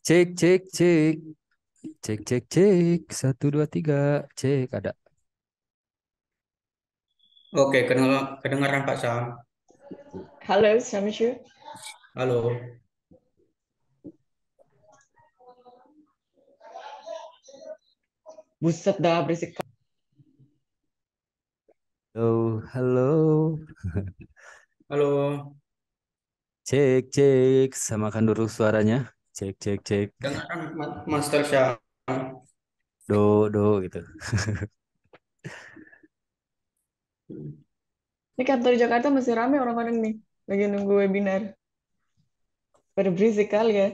Cek, cek, cek. Cek, cek, cek. Satu, dua, tiga. Cek, ada. Oke, kedengaran Pak Sam. Halo, Samshu. Halo. Buset dah berisik. Halo, halo. Halo. Cek, cek. Samakan dulu suaranya. Cek, cek, cek. Dengaran Master Sam. Do, do, gitu. Ini kantor Jakarta masih rame orang-orang nih. Lagi nunggu webinar. Pada berisik kali ya.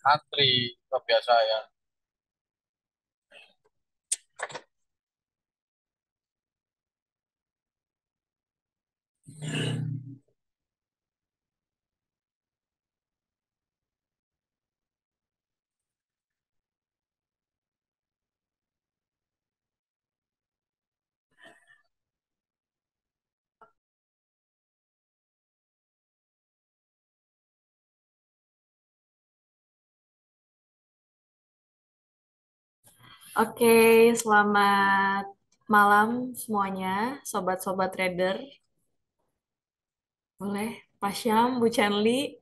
Antri, biasa ya. Oke, selamat malam semuanya, sobat-sobat trader. Boleh Pak Syam, Bu Chanli,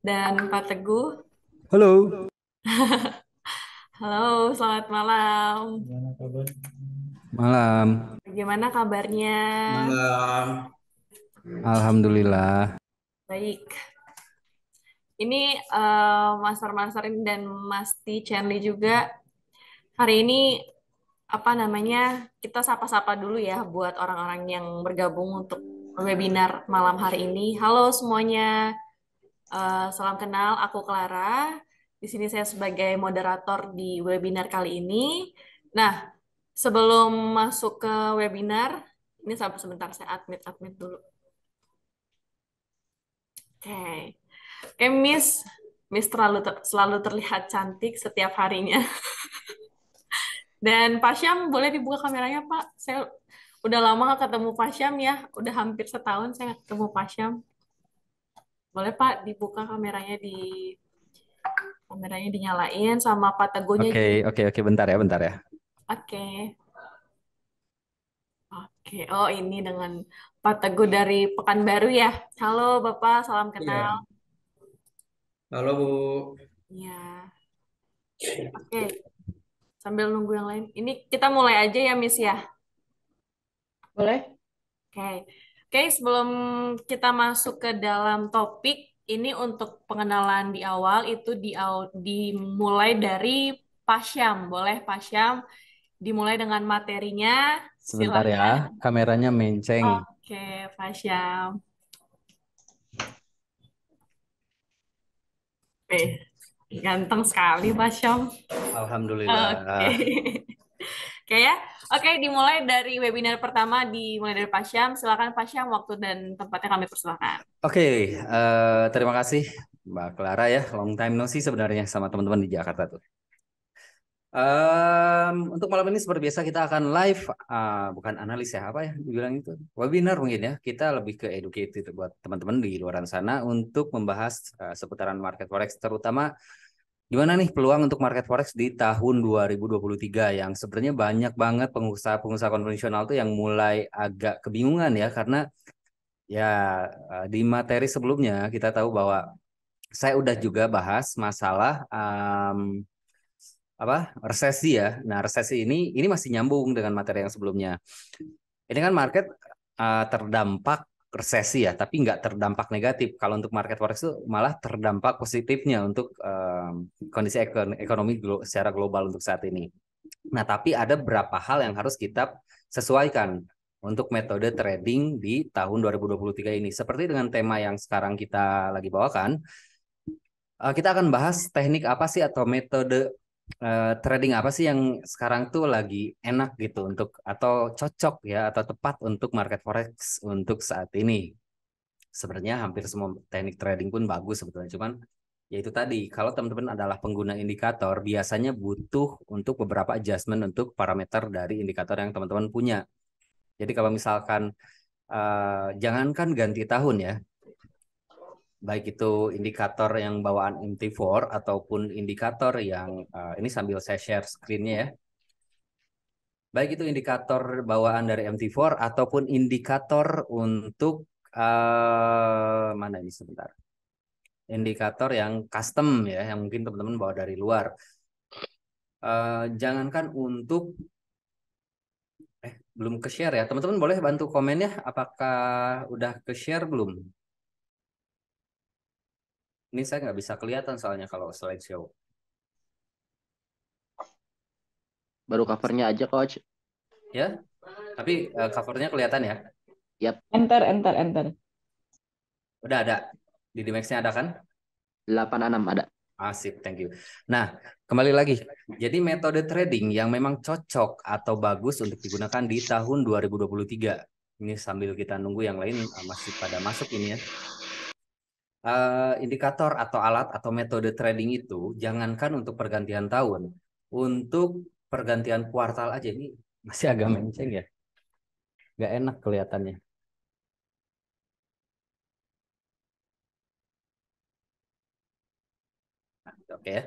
dan Pak Teguh. Halo. Halo, selamat malam. Malam. Bagaimana kabarnya? Malam. Alhamdulillah. Baik. Ini Master dan Mas T Chanli juga. Hari ini apa namanya? Kita sapa-sapa dulu ya buat orang-orang yang bergabung untuk webinar malam hari ini. Halo semuanya. Salam kenal, aku Clara. Di sini saya sebagai moderator di webinar kali ini. Nah, sebelum masuk ke webinar, ini sabar sebentar saya admit dulu. Oke, Oke, Miss selalu terlihat cantik setiap harinya. Dan Pak Syam, boleh dibuka kameranya, Pak? Saya udah lama nggak ketemu Pak Syam ya, udah hampir setahun saya nggak ketemu Pak Syam. Boleh Pak dibuka kameranya dinyalain sama Pak Teguhnya Oke, juga. oke, oke. Bentar ya, bentar ya. Oke. Oke, oh ini dengan Pak Teguh dari Pekanbaru ya. Halo Bapak, salam kenal. Iya. Halo, Bu. Ya, oke. Sambil nunggu yang lain. Ini kita mulai aja ya, Miss ya. Boleh? Oke. Oke, sebelum kita masuk ke dalam topik, ini untuk pengenalan di awal itu dimulai dari Pak Syam. Boleh Pak Syam? dimulai dengan materinya. Sebentar ya, Silakan. kameranya menceng. Oke, Pak Syam. Ganteng sekali Pak Syam. Alhamdulillah. Oke. Oke ya. Oke, dimulai dari webinar pertama, dimulai dari Pak Syam. Silakan Pak Syam, waktu dan tempatnya kami persilakan. Oke, terima kasih Mbak Clara ya. Long time no see sebenarnya sama teman-teman di Jakarta tuh. Untuk malam ini seperti biasa kita akan live, bukan analis ya, apa ya dibilang itu, webinar mungkin ya. Kita lebih ke educated buat teman-teman di luar sana untuk membahas seputaran market forex, terutama gimana nih peluang untuk market forex di tahun 2023 yang sebenarnya banyak banget pengusaha-pengusaha konvensional tuh yang mulai agak kebingungan ya, karena ya di materi sebelumnya kita tahu bahwa saya udah juga bahas masalah resesi ya. Nah, resesi ini masih nyambung dengan materi yang sebelumnya. Ini kan market terdampak resesi ya, tapi nggak terdampak negatif. Kalau untuk market forex itu malah terdampak positifnya untuk kondisi ekonomi secara global untuk saat ini. Nah, tapi ada beberapa hal yang harus kita sesuaikan untuk metode trading di tahun 2023 ini. Seperti dengan tema yang sekarang kita lagi bawakan, kita akan bahas teknik apa sih atau metode trading apa sih yang sekarang tuh lagi enak gitu untuk atau cocok ya atau tepat untuk market forex untuk saat ini. Sebenarnya hampir semua teknik trading pun bagus sebetulnya, cuman ya itu tadi, kalau teman-teman adalah pengguna indikator biasanya butuh untuk beberapa adjustment untuk parameter dari indikator yang teman-teman punya. Jadi kalau misalkan jangankan ganti tahun ya, baik itu indikator yang bawaan MT4 ataupun indikator yang ini sambil saya share screen-nya ya. Baik itu indikator bawaan dari MT4 ataupun indikator untuk mana ini sebentar. Indikator yang custom ya, yang mungkin teman-teman bawa dari luar. Jangankan untuk belum ke share ya. Teman-teman boleh bantu komen ya, apakah udah ke share belum? Ini saya nggak bisa kelihatan soalnya kalau slideshow. Baru covernya aja, Coach. Ya, tapi covernya kelihatan ya? Yap. Enter. Udah ada. Di Dimex-nya ada kan? 86 ada. Asik, thank you. Nah, kembali lagi. Jadi metode trading yang memang cocok atau bagus untuk digunakan di tahun 2023. Ini sambil kita nunggu yang lain masih pada masuk ini ya. Indikator atau alat atau metode trading itu jangankan untuk pergantian tahun, untuk pergantian kuartal aja ini masih agak menceng ya, nggak enak kelihatannya. Oke ya.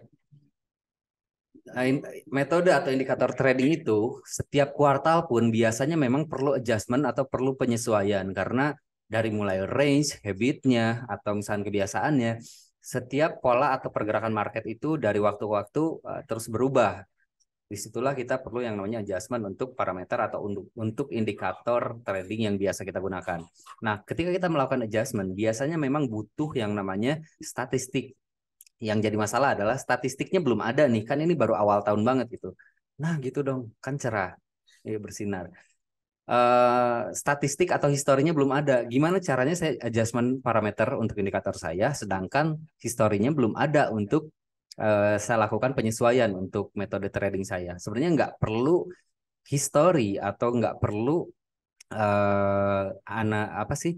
Metode atau indikator trading itu setiap kuartal pun biasanya memang perlu adjustment atau perlu penyesuaian karena dari mulai range, habitnya atau misalnya kebiasaannya, setiap pola atau pergerakan market itu dari waktu ke waktu terus berubah. Disitulah kita perlu yang namanya adjustment untuk parameter atau untuk indikator trading yang biasa kita gunakan. Nah, ketika kita melakukan adjustment, biasanya memang butuh yang namanya statistik. Yang jadi masalah adalah statistiknya belum ada nih, kan ini baru awal tahun banget gitu. Nah gitu dong, kan cerah, ya, bersinar. Statistik atau historinya belum ada. Gimana caranya saya adjustment parameter untuk indikator saya, sedangkan historinya belum ada untuk saya lakukan penyesuaian untuk metode trading saya. Sebenarnya nggak perlu history atau nggak perlu apa sih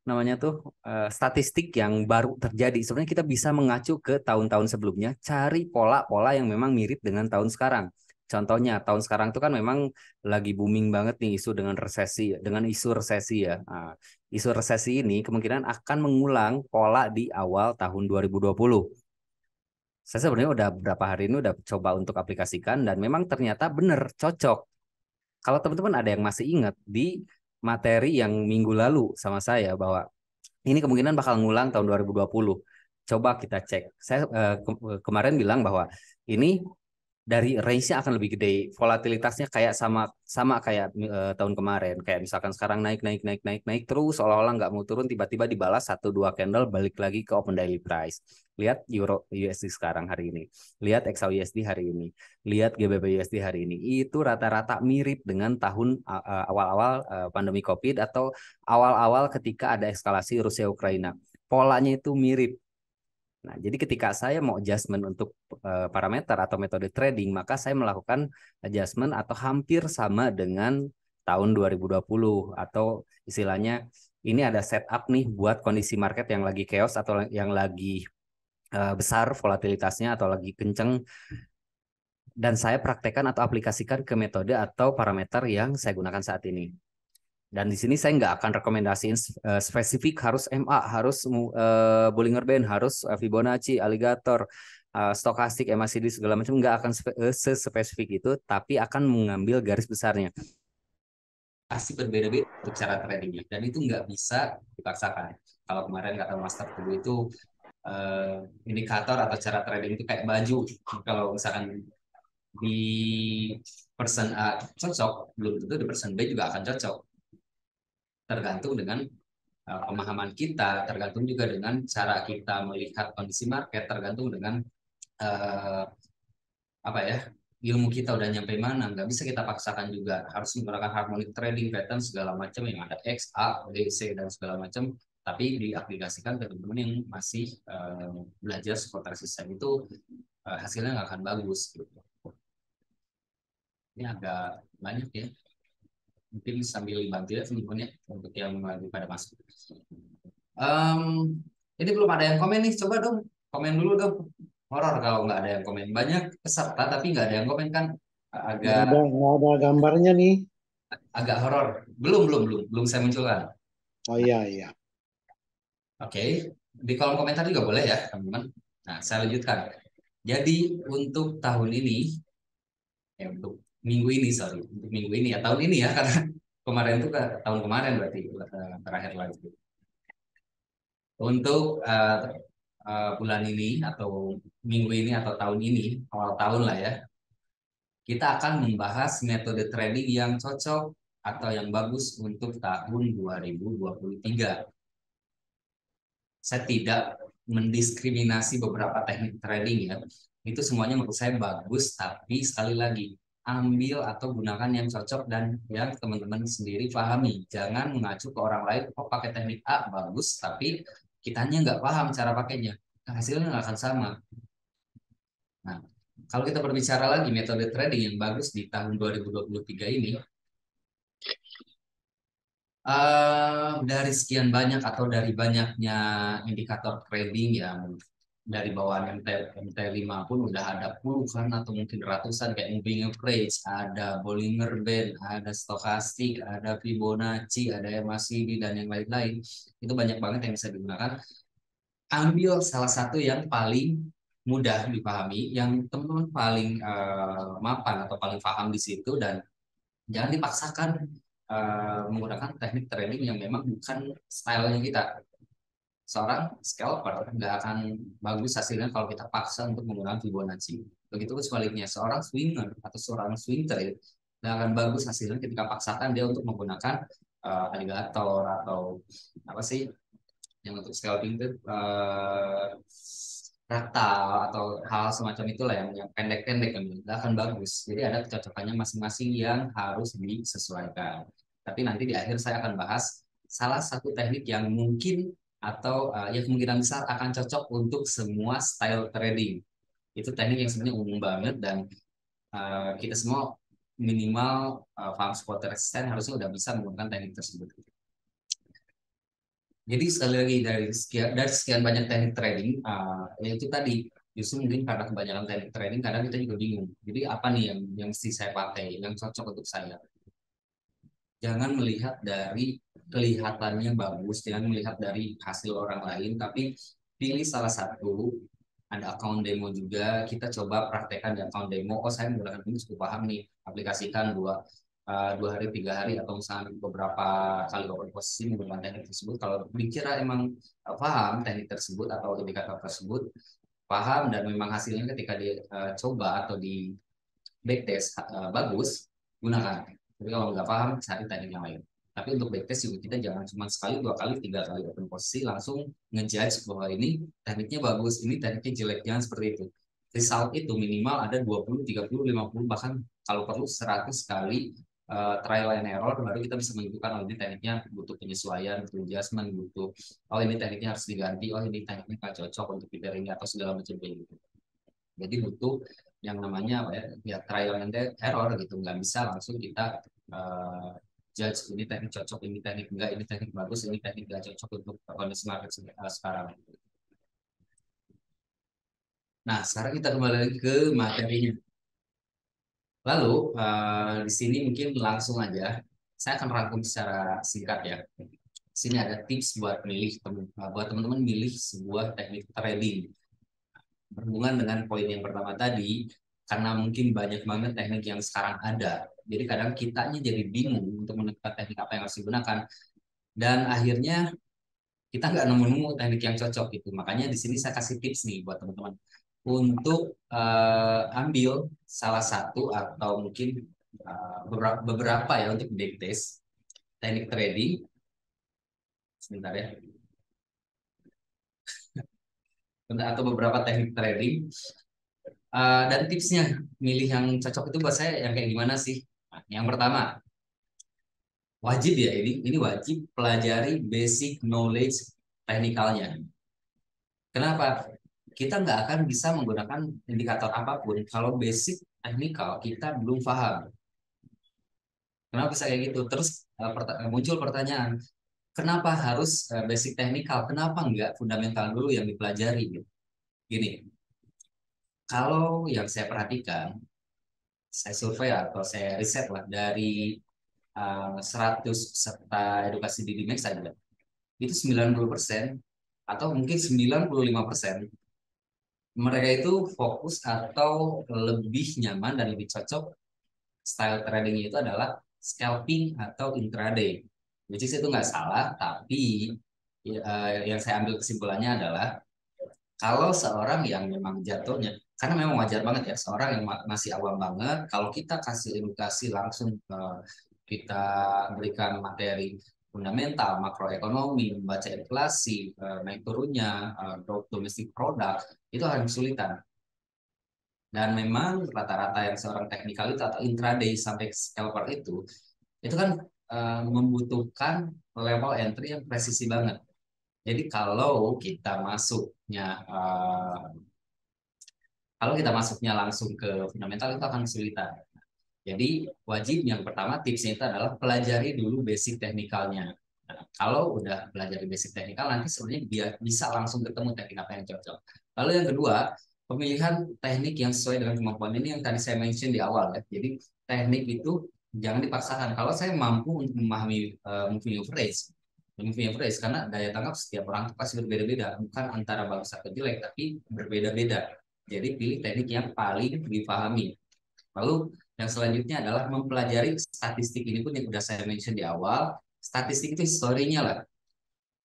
namanya tuh statistik yang baru terjadi. Sebenarnya kita bisa mengacu ke tahun-tahun sebelumnya, cari pola-pola yang memang mirip dengan tahun sekarang. Contohnya tahun sekarang tuh kan memang lagi booming banget nih isu dengan resesi, dengan isu resesi ya. Nah, isu resesi ini kemungkinan akan mengulang pola di awal tahun 2020. Saya sebenarnya udah beberapa hari ini udah coba untuk aplikasikan dan memang ternyata benar cocok. Kalau teman-teman ada yang masih ingat di materi yang minggu lalu sama saya bahwa ini kemungkinan bakal ngulang tahun 2020. Coba kita cek. Saya kemarin bilang bahwa ini dari range-nya akan lebih gede. Volatilitasnya kayak sama kayak tahun kemarin. Kayak misalkan sekarang naik terus seolah-olah nggak mau turun, tiba-tiba dibalas 1-2 candle balik lagi ke open daily price. Lihat Euro USD sekarang hari ini. Lihat XAU USD hari ini. Lihat GBP USD hari ini. Itu rata-rata mirip dengan tahun awal-awal pandemi Covid atau awal-awal ketika ada eskalasi Rusia Ukraina. Polanya itu mirip. Nah, jadi ketika saya mau adjustment untuk parameter atau metode trading, maka saya melakukan adjustment atau hampir sama dengan tahun 2020 atau istilahnya ini ada setup nih buat kondisi market yang lagi chaos atau yang lagi besar volatilitasnya atau lagi kenceng, dan saya praktekkan atau aplikasikan ke metode atau parameter yang saya gunakan saat ini. Dan di sini saya nggak akan rekomendasiin spesifik harus MA, harus Bollinger Band, harus Fibonacci, Alligator, stokastik, MACD segala macam, nggak akan sespesifik itu, tapi akan mengambil garis besarnya. Pasti berbeda-beda untuk cara tradingnya, dan itu nggak bisa dipaksakan. Kalau kemarin kata Master Teguh itu indikator atau cara trading itu kayak baju. Kalau misalkan di person A cocok, belum tentu di person B juga akan cocok. Tergantung dengan pemahaman kita, tergantung juga dengan cara kita melihat kondisi market, tergantung dengan apa ya, ilmu kita udah nyampe mana. Nggak bisa kita paksakan juga harus menggunakan harmonic trading pattern segala macam yang ada X, A, B, C dan segala macam, tapi diaplikasikan ke teman-teman yang masih belajar seputar sistem itu hasilnya nggak akan bagus gitu. Ini agak banyak ya, mungkin sambil dibantu ya teman-teman ya untuk yang lagi pada masuk. Ini belum ada yang komen nih, coba dong komen dulu dong. Horor kalau nggak ada yang komen. Banyak peserta tapi nggak ada yang komen kan Nggak ada gambarnya nih. agak horor. Belum saya munculkan. Oh iya. Oke, di kolom komentar juga boleh ya teman-teman. Nah, saya lanjutkan. Jadi untuk tahun ini, untuk minggu ini ya, tahun ini ya, karena kemarin itu tahun kemarin berarti terakhir lagi. Untuk bulan ini atau minggu ini atau tahun ini, awal tahun lah ya, kita akan membahas metode trading yang cocok atau yang bagus untuk tahun 2023. Saya tidak mendiskriminasi beberapa teknik trading ya. Itu semuanya menurut saya bagus, tapi sekali lagi ambil atau gunakan yang cocok dan yang teman-teman sendiri pahami. Jangan mengacu ke orang lain, kok pakai teknik A bagus, tapi kitanya nggak paham cara pakainya. Hasilnya nggak akan sama. Nah, kalau kita berbicara lagi metode trading yang bagus di tahun 2023 ini, dari sekian banyak atau dari banyaknya indikator trading yang dari bawaan MT5 pun udah ada puluhan atau mungkin ratusan, kayak moving average, ada Bollinger Band, ada stokastik, ada Fibonacci, ada MACD dan yang lain-lain. Itu banyak banget yang bisa digunakan. Ambil salah satu yang paling mudah dipahami, yang teman-teman paling mapan atau paling paham di situ, dan jangan dipaksakan menggunakan teknik trading yang memang bukan stylenya kita. Seorang scalper nggak akan bagus hasilnya kalau kita paksa untuk menggunakan Fibonacci. Begitu sebaliknya, seorang swinger atau seorang swing trade nggak akan bagus hasilnya ketika paksakan dia untuk menggunakan alligator atau apa sih yang untuk scalping itu raktal atau hal semacam itulah yang pendek-pendek kan nggak akan bagus. Jadi ada kecocokannya masing-masing yang harus disesuaikan. Tapi nanti di akhir saya akan bahas salah satu teknik yang mungkin atau yang kemungkinan besar akan cocok untuk semua style trading. Itu teknik yang sebenarnya umum banget dan kita semua minimal paham spot resisten harusnya udah bisa menggunakan teknik tersebut. Jadi sekali lagi dari sekian banyak teknik trading, yaitu tadi justru mungkin karena kebanyakan teknik trading kadang kita juga bingung. Jadi apa nih yang mesti saya pakai, yang cocok untuk saya? Jangan melihat dari kelihatannya bagus, jangan melihat dari hasil orang lain, tapi pilih salah satu. Ada account demo juga, kita coba praktekkan di account demo. Oh, saya menggunakan ini cukup paham nih, aplikasikan 2 hari 3 hari atau misalnya beberapa kali open posisi menggunakan teknik tersebut. Kalau dikira emang paham teknik tersebut atau indikator tersebut, paham dan memang hasilnya ketika dicoba atau backtest bagus, gunakan. Tapi kalau nggak paham, cari teknik yang lain. Tapi untuk backtest juga kita jangan cuma sekali, 2 kali, 3 kali open posisi langsung ngejudge bahwa ini tekniknya bagus, ini tekniknya jelek. Jangan seperti itu. Result itu minimal ada 20, 30, 50, bahkan kalau perlu 100 kali trial and error baru kita bisa menentukan oh ini tekniknya butuh penyesuaian, butuh adjustment, butuh oh ini tekniknya harus diganti, oh ini tekniknya nggak cocok untuk feeder ini atau segala macam kayak gitu. Jadi butuh yang namanya apa ya, ya trial and error gitu, nggak bisa langsung kita judge ini teknik cocok, ini teknik enggak, ini teknik bagus, ini teknik nggak cocok untuk kondisi market sekarang. Nah, sekarang kita kembali lagi ke materinya. Lalu di sini mungkin langsung aja saya akan rangkum secara singkat ya. Di sini ada tips buat buat teman-teman milih sebuah teknik trading. Berhubungan dengan poin yang pertama tadi, karena mungkin banyak banget teknik yang sekarang ada. Jadi kadang kitanya jadi bingung untuk menentukan teknik apa yang harus digunakan. Dan akhirnya kita nggak nemu-nemu teknik yang cocok gitu. Makanya di sini saya kasih tips nih buat teman-teman untuk ambil salah satu atau mungkin beberapa ya untuk backtest teknik trading. Sebentar ya. Atau beberapa teknik trading. Dan tipsnya milih yang cocok itu buat saya yang kayak gimana sih? Nah, yang pertama, wajib ya ini wajib pelajari basic knowledge teknikalnya. Kenapa? Kita nggak akan bisa menggunakan indikator apapun kalau basic teknikal kita belum paham. Kenapa bisa kayak gitu? Terus muncul pertanyaan, kenapa harus basic teknikal? Kenapa nggak fundamental dulu yang dipelajari? Gitu? Gini, kalau yang saya perhatikan, saya survei atau saya riset lah dari 100 peserta edukasi di Dimex saja, itu 90% atau mungkin 95% mereka itu fokus atau lebih nyaman dan lebih cocok style tradingnya itu adalah scalping atau intraday. Which is itu nggak salah, tapi yang saya ambil kesimpulannya adalah kalau seorang yang memang jatuhnya, karena memang wajar banget ya, seorang yang masih awam banget, kalau kita kasih edukasi langsung kita berikan materi fundamental, makroekonomi, membaca inflasi, naik turunnya, growth domestic product, itu akan kesulitan. Dan memang rata-rata yang seorang teknikal itu atau intraday sampai scalper itu kan membutuhkan level entry yang presisi banget. Jadi kalau kita masuknya langsung ke fundamental itu akan kesulitan. Jadi wajib yang pertama tipsnya itu adalah pelajari dulu basic teknikalnya. Nah, kalau udah pelajari basic teknikal nanti sebenarnya bisa langsung ketemu teknik apa yang cocok. Lalu yang kedua, pemilihan teknik yang sesuai dengan kemampuan ini yang tadi saya mention di awal ya. Jadi teknik itu jangan dipaksakan. Kalau saya mampu untuk memahami moving average karena daya tangkap setiap orang itu pasti berbeda-beda, bukan antara bagus atau jelek, tapi berbeda-beda. Jadi pilih teknik yang paling dipahami. Lalu yang selanjutnya adalah mempelajari statistik ini pun yang sudah saya mention di awal. Statistik itu historinya lah.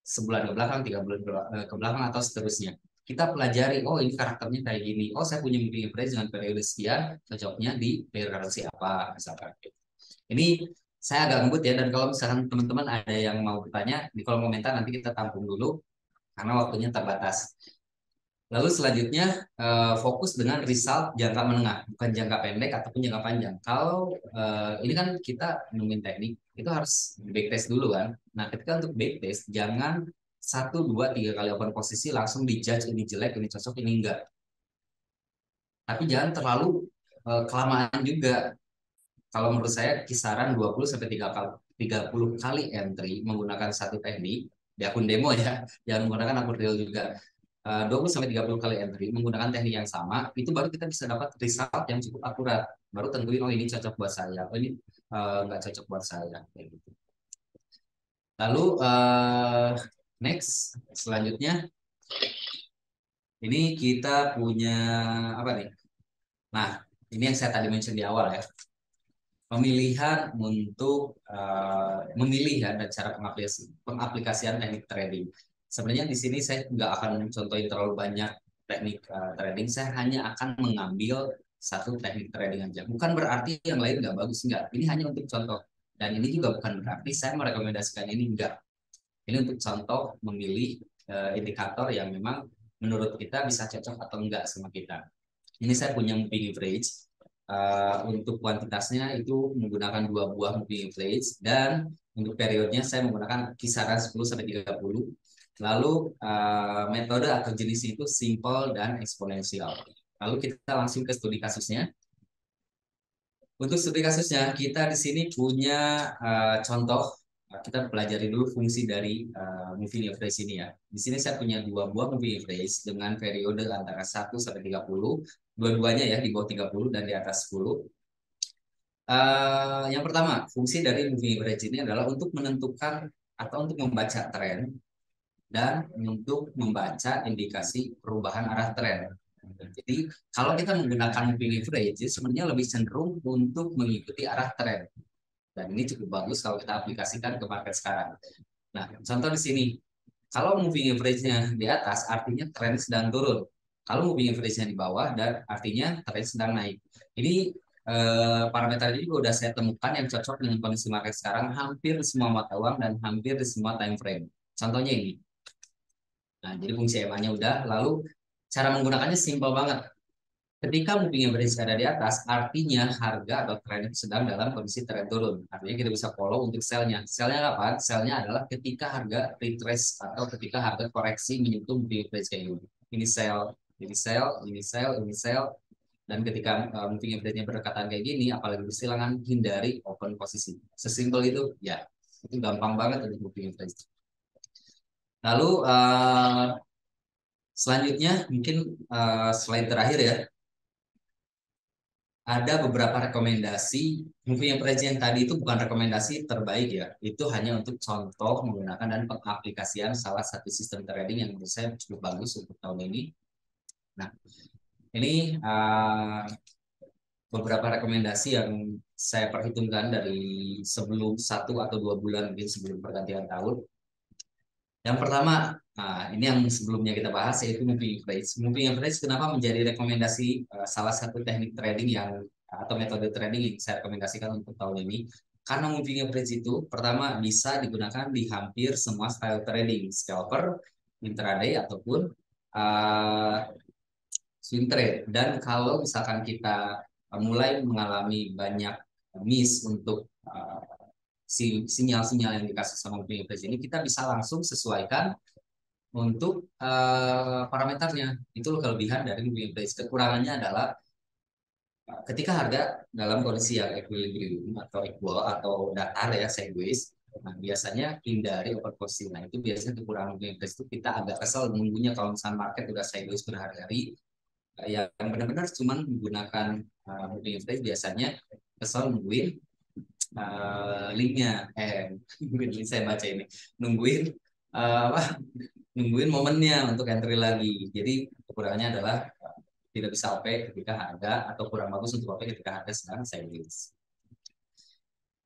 Sebulan ke belakang, 3 bulan ke belakang atau seterusnya. Kita pelajari, oh ini karakternya kayak gini. Oh saya punya moving average dengan periode sekian, cocoknya di pair currency apa misalkan. Ini saya agak ngebut ya, dan kalau misalkan teman-teman ada yang mau bertanya di kolom komentar nanti kita tampung dulu karena waktunya terbatas. Lalu selanjutnya fokus dengan result jangka menengah, bukan jangka pendek ataupun jangka panjang. Kalau ini kan kita nemuin teknik, itu harus backtest dulu kan. Nah ketika untuk backtest, jangan 1, 2, 3 kali open posisi langsung dijudge ini jelek, ini cocok, ini enggak. Tapi jangan terlalu kelamaan juga. Kalau menurut saya kisaran 20 sampai 30 kali entry menggunakan satu teknik di akun demo ya, jangan menggunakan akun real juga. 20 sampai 30 kali entry menggunakan teknik yang sama, itu baru kita bisa dapat result yang cukup akurat. Baru tentuin oh ini cocok buat saya, oh ini nggak cocok buat saya kayak gitu. Lalu next selanjutnya ini kita punya apa nih? Nah, ini yang saya tadi mention di awal ya. Pemilihan untuk memilih ya dan cara pengaplikasian teknik trading. Sebenarnya di sini saya nggak akan contohin terlalu banyak teknik trading. Saya hanya akan mengambil satu teknik trading aja. Bukan berarti yang lain nggak bagus, enggak. Ini hanya untuk contoh. Dan ini juga bukan berarti saya merekomendasikan ini, enggak. Ini untuk contoh memilih indikator yang memang menurut kita bisa cocok atau enggak sama kita. Ini saya punya moving average. Untuk kuantitasnya itu menggunakan 2 buah moving average, dan untuk periodenya saya menggunakan kisaran 10 sampai 30. Lalu metode atau jenis itu simple dan eksponensial. Lalu kita langsung ke studi kasusnya. Untuk studi kasusnya kita di sini punya contoh. Kita pelajari dulu fungsi dari moving average ini ya. Di sini saya punya 2 buah moving average dengan periode antara 1 sampai 30. Dua-duanya ya di bawah 30 dan di atas 10. Yang pertama, fungsi dari moving average ini adalah untuk menentukan atau untuk membaca tren dan untuk membaca indikasi perubahan arah tren. Jadi kalau kita menggunakan moving average sebenarnya lebih cenderung untuk mengikuti arah tren. Dan ini cukup bagus kalau kita aplikasikan ke market sekarang. Nah, contoh di sini, kalau moving average-nya di atas, artinya tren sedang turun. Kalau moving average-nya di bawah, dan artinya tren sedang naik. Ini parameter ini juga udah saya temukan yang cocok dengan kondisi market sekarang hampir di semua mata uang dan hampir di semua time frame. Contohnya ini. Nah, jadi fungsi EMA-nya udah. Lalu cara menggunakannya simpel banget. Ketika moving average ada di atas, artinya harga atau tren itu sedang dalam kondisi tren turun. Artinya kita bisa follow untuk sell-nya. Sell-nya kapan? Sell-nya adalah ketika harga retrace atau ketika harga koreksi menyentuh moving average kayak gini. Ini sell, ini sell, ini sell, ini sell. Dan ketika moving average-nya berdekatan kayak gini, apalagi silakan hindari open posisi. Sesimpel itu, ya. Itu gampang banget untuk moving average. Lalu selanjutnya mungkin slide terakhir ya. Ada beberapa rekomendasi. Moving average yang tadi itu bukan rekomendasi terbaik ya. Itu hanya untuk contoh menggunakan dan pengaplikasian salah satu sistem trading yang menurut saya cukup bagus untuk tahun ini. Nah, ini beberapa rekomendasi yang saya perhitungkan dari sebelum 1 atau 2 bulan mungkin sebelum pergantian tahun. Yang pertama, ini yang sebelumnya kita bahas yaitu moving average. Moving average kenapa menjadi rekomendasi salah satu teknik trading yang atau metode trading yang saya rekomendasikan untuk tahun ini? Karena moving average itu pertama bisa digunakan di hampir semua style trading, scalper, intraday ataupun swing trade. Dan kalau misalkan kita mulai mengalami banyak miss untuk sinyal-sinyal yang dikasih sama moving average ini, kita bisa langsung sesuaikan untuk parameternya. Itu kelebihan dari moving average. Kekurangannya adalah ketika harga dalam kondisi yang equilibrium atau equal atau datar ya, sideways, nah biasanya hindari overposting. Nah itu biasanya kekurangan moving average itu, kita agak kesel nunggunya kalau misalnya market udah sideways berhari-hari. Yang benar-benar cuman menggunakan moving average biasanya kesel nungguin linknya, mungkin saya baca ini, nungguin nungguin momennya untuk entry lagi. Jadi kekurangannya adalah tidak bisa OP ketika harga, atau kurang bagus untuk OP ketika harga sedang sideways.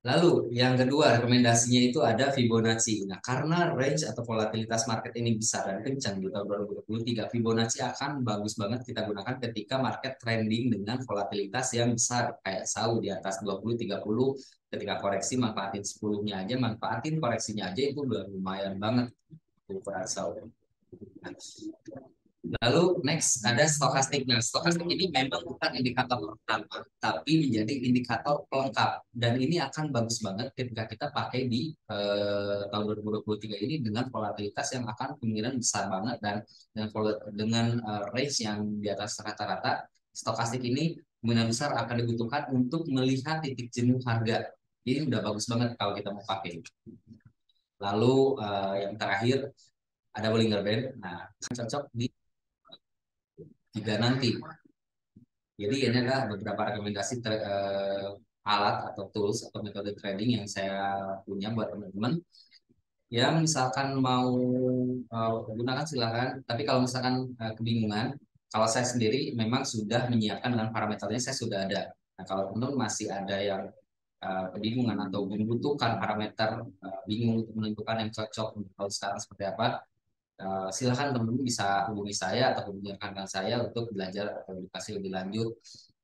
Lalu yang kedua rekomendasinya itu ada Fibonacci. Nah, karena range atau volatilitas market ini besar dan kencang di tahun 2023, Fibonacci akan bagus banget kita gunakan ketika market trending dengan volatilitas yang besar kayak SAU di atas 20-30. Ketika koreksi manfaatin 10-nya aja, manfaatin koreksinya aja itu udah lumayan banget ukuran SAU. Nah, lalu next ada stokastik. Nah, stokastik ini memang bukan indikator pertama, tapi menjadi indikator pelengkap. Dan ini akan bagus banget ketika kita pakai di tahun 2023 ini dengan volatilitas yang akan kemungkinan besar banget, dan dengan range yang di atas rata-rata. Stokastik ini kemungkinan besar akan dibutuhkan untuk melihat titik jenuh harga. Ini udah bagus banget kalau kita mau pakai. Lalu yang terakhir ada Bollinger Band. Nah, cocok di 3 nanti. Jadi ini adalah beberapa rekomendasi alat atau tools atau metode trading yang saya punya buat teman-teman yang misalkan mau gunakan silakan. Tapi kalau misalkan kebingungan, kalau saya sendiri memang sudah menyiapkan dengan parameternya, saya sudah ada. Nah, kalau teman-teman masih ada yang kebingungan atau membutuhkan parameter, bingung untuk menentukan yang cocok untuk tahun sekarang seperti apa, silahkan teman-teman bisa hubungi saya atau hubungi rekan saya untuk belajar atau edukasi lebih lanjut.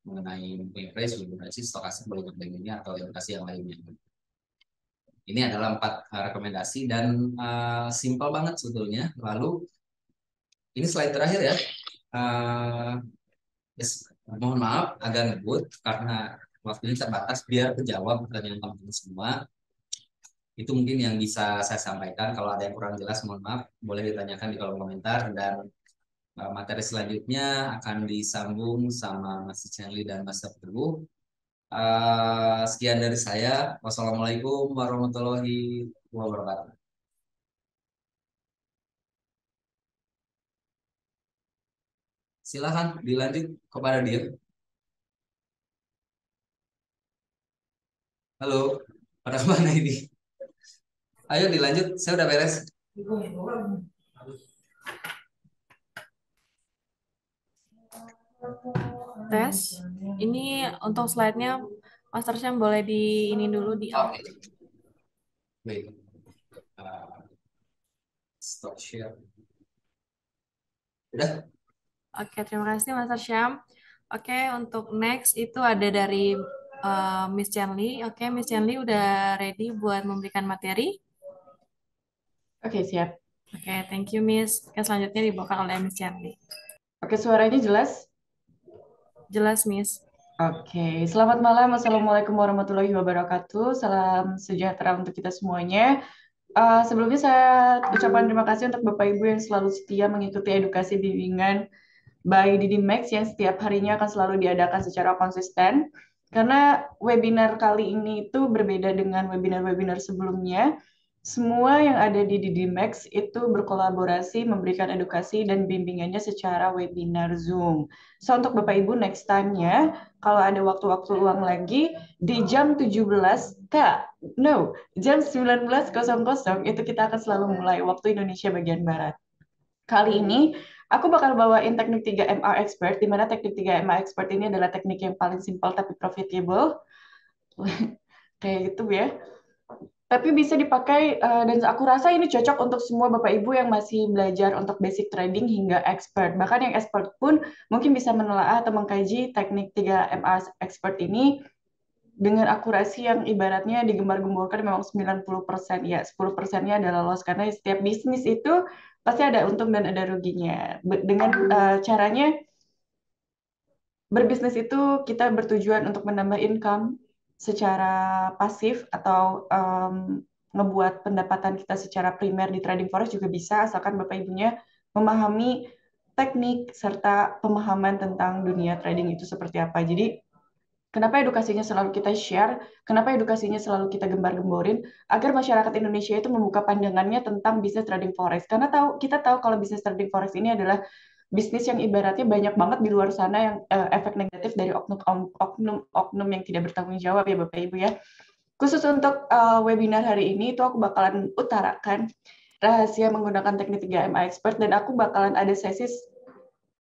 mengenai moving average, Fibonacci, stokastik, Bollinger Bandnya atau orientasi yang lainnya. Ini adalah 4 rekomendasi dan simpel banget sebetulnya. Lalu ini slide terakhir ya. Mohon maaf agak ngebut karena waktunya terbatas, biar kejawab pertanyaan teman-teman semua. Itu mungkin yang bisa saya sampaikan. Kalau ada yang kurang jelas, mohon maaf, boleh ditanyakan di kolom komentar. Dan materi selanjutnya akan disambung sama Mas Stanley dan Mas Teguh. Sekian dari saya. Wassalamualaikum warahmatullahi wabarakatuh. Silakan dilanjut kepada dia. Halo, pada mana ini? Ayo dilanjut, saya udah beres. Tes. Ini untuk slide-nya Master Syam boleh di ini dulu di Oke. Baik. Stop share. Udah? Oke, terima kasih Master Syam. Oke, untuk next itu ada dari Miss Chanli. Oke, Miss Chanli udah ready buat memberikan materi? Oke, siap. Oke, thank you Miss. Oke, selanjutnya dibawakan oleh Miss Chanli. Oke, suaranya jelas? Jelas Miss. Oke, selamat malam. Assalamualaikum warahmatullahi wabarakatuh. Salam sejahtera untuk kita semuanya. Sebelumnya saya ucapkan terima kasih untuk Bapak Ibu yang selalu setia mengikuti edukasi bimbingan by Didi Max yang setiap harinya akan selalu diadakan secara konsisten. Karena webinar kali ini itu berbeda dengan webinar-webinar sebelumnya. Semua yang ada di Didi Max itu berkolaborasi memberikan edukasi dan bimbingannya secara webinar Zoom. So untuk Bapak Ibu next time-nya kalau ada waktu-waktu luang lagi di jam 17 jam 19.00 itu kita akan selalu mulai waktu Indonesia bagian Barat. Kali ini aku bakal bawain teknik 3MA Expert, di mana teknik 3MA Expert ini adalah teknik yang paling simpel tapi profitable. Kayak gitu ya. Tapi bisa dipakai, dan aku rasa ini cocok untuk semua Bapak Ibu yang masih belajar untuk basic trading hingga expert. Bahkan yang expert pun mungkin bisa menelaah atau mengkaji teknik 3MA Expert ini dengan akurasi yang ibaratnya digembar-gemborkan memang 90%. Ya, 10%-nya adalah loss. Karena setiap bisnis itu pasti ada untung dan ada ruginya. Dengan caranya berbisnis itu kita bertujuan untuk menambah income secara pasif atau ngebuat pendapatan kita secara primer di trading forex juga bisa, asalkan Bapak Ibunya memahami teknik serta pemahaman tentang dunia trading itu seperti apa. Jadi kenapa edukasinya selalu kita share, kenapa edukasinya selalu kita gembar-gemborin, agar masyarakat Indonesia itu membuka pandangannya tentang bisnis trading forex. Karena kita tahu kalau bisnis trading forex ini adalah bisnis yang ibaratnya banyak banget di luar sana yang efek negatif dari oknum yang tidak bertanggung jawab ya Bapak Ibu ya. Khusus untuk webinar hari ini itu aku bakalan utarakan rahasia menggunakan teknik 3MA Expert, dan aku bakalan ada sesi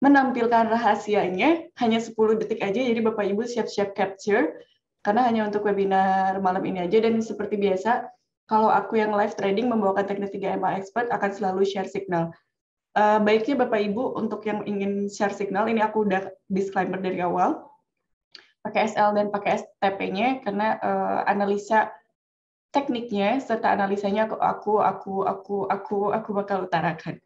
menampilkan rahasianya hanya 10 detik aja, jadi Bapak Ibu siap-siap capture karena hanya untuk webinar malam ini aja. Dan seperti biasa kalau aku yang live trading membawakan teknik 3MA Expert akan selalu share signal. Baiknya Bapak Ibu untuk yang ingin share signal, ini aku udah disclaimer dari awal, pakai SL dan pakai STP-nya karena analisa tekniknya serta analisanya aku bakal utarakan.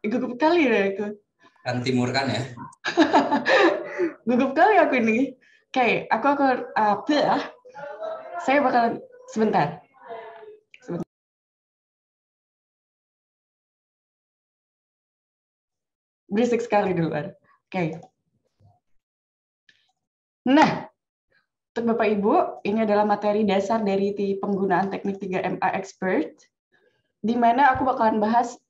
Gugup kali ya aku. Kan timur kan ya? Gugup kali aku ini. Oke, aku saya bakal sebentar. Berisik sekali di luar. Oke. Nah, untuk Bapak Ibu, ini adalah materi dasar dari penggunaan teknik 3MA Expert, di mana aku bakalan bahas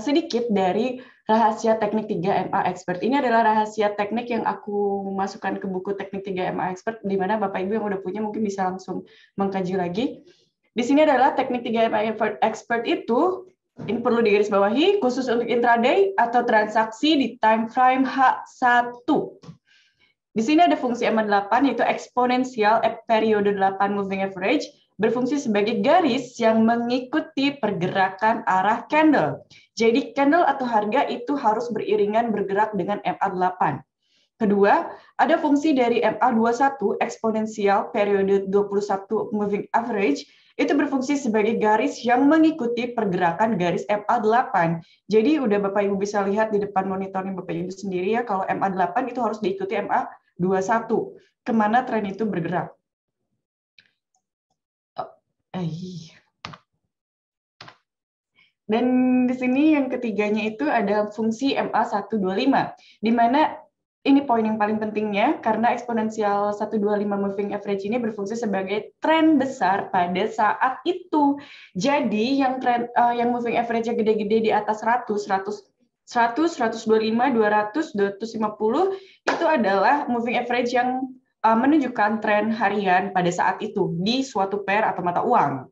sedikit dari rahasia teknik 3MA Expert. Ini adalah rahasia teknik yang aku masukkan ke buku teknik 3MA Expert, di mana Bapak Ibu yang udah punya mungkin bisa langsung mengkaji lagi. Di sini adalah teknik 3MA Expert itu, ini perlu digarisbawahi, khusus untuk intraday atau transaksi di time frame H1. Di sini ada fungsi EMA8, yaitu eksponensial periode 8 moving average, berfungsi sebagai garis yang mengikuti pergerakan arah candle. Jadi candle atau harga itu harus beriringan bergerak dengan MA8. Kedua, ada fungsi dari MA21 eksponensial periode 21 moving average, itu berfungsi sebagai garis yang mengikuti pergerakan garis MA8. Jadi udah Bapak Ibu bisa lihat di depan monitornya Bapak Ibu sendiri ya, kalau MA8 itu harus diikuti MA21. Kemana tren itu bergerak. Dan di sini yang ketiganya itu ada fungsi MA125, di mana ini poin yang paling pentingnya, karena eksponensial 125 moving average ini berfungsi sebagai tren besar pada saat itu. Jadi yang moving average-nya gede-gede di atas 100, 125, 200, 250, itu adalah moving average yang menunjukkan tren harian pada saat itu di suatu pair atau mata uang.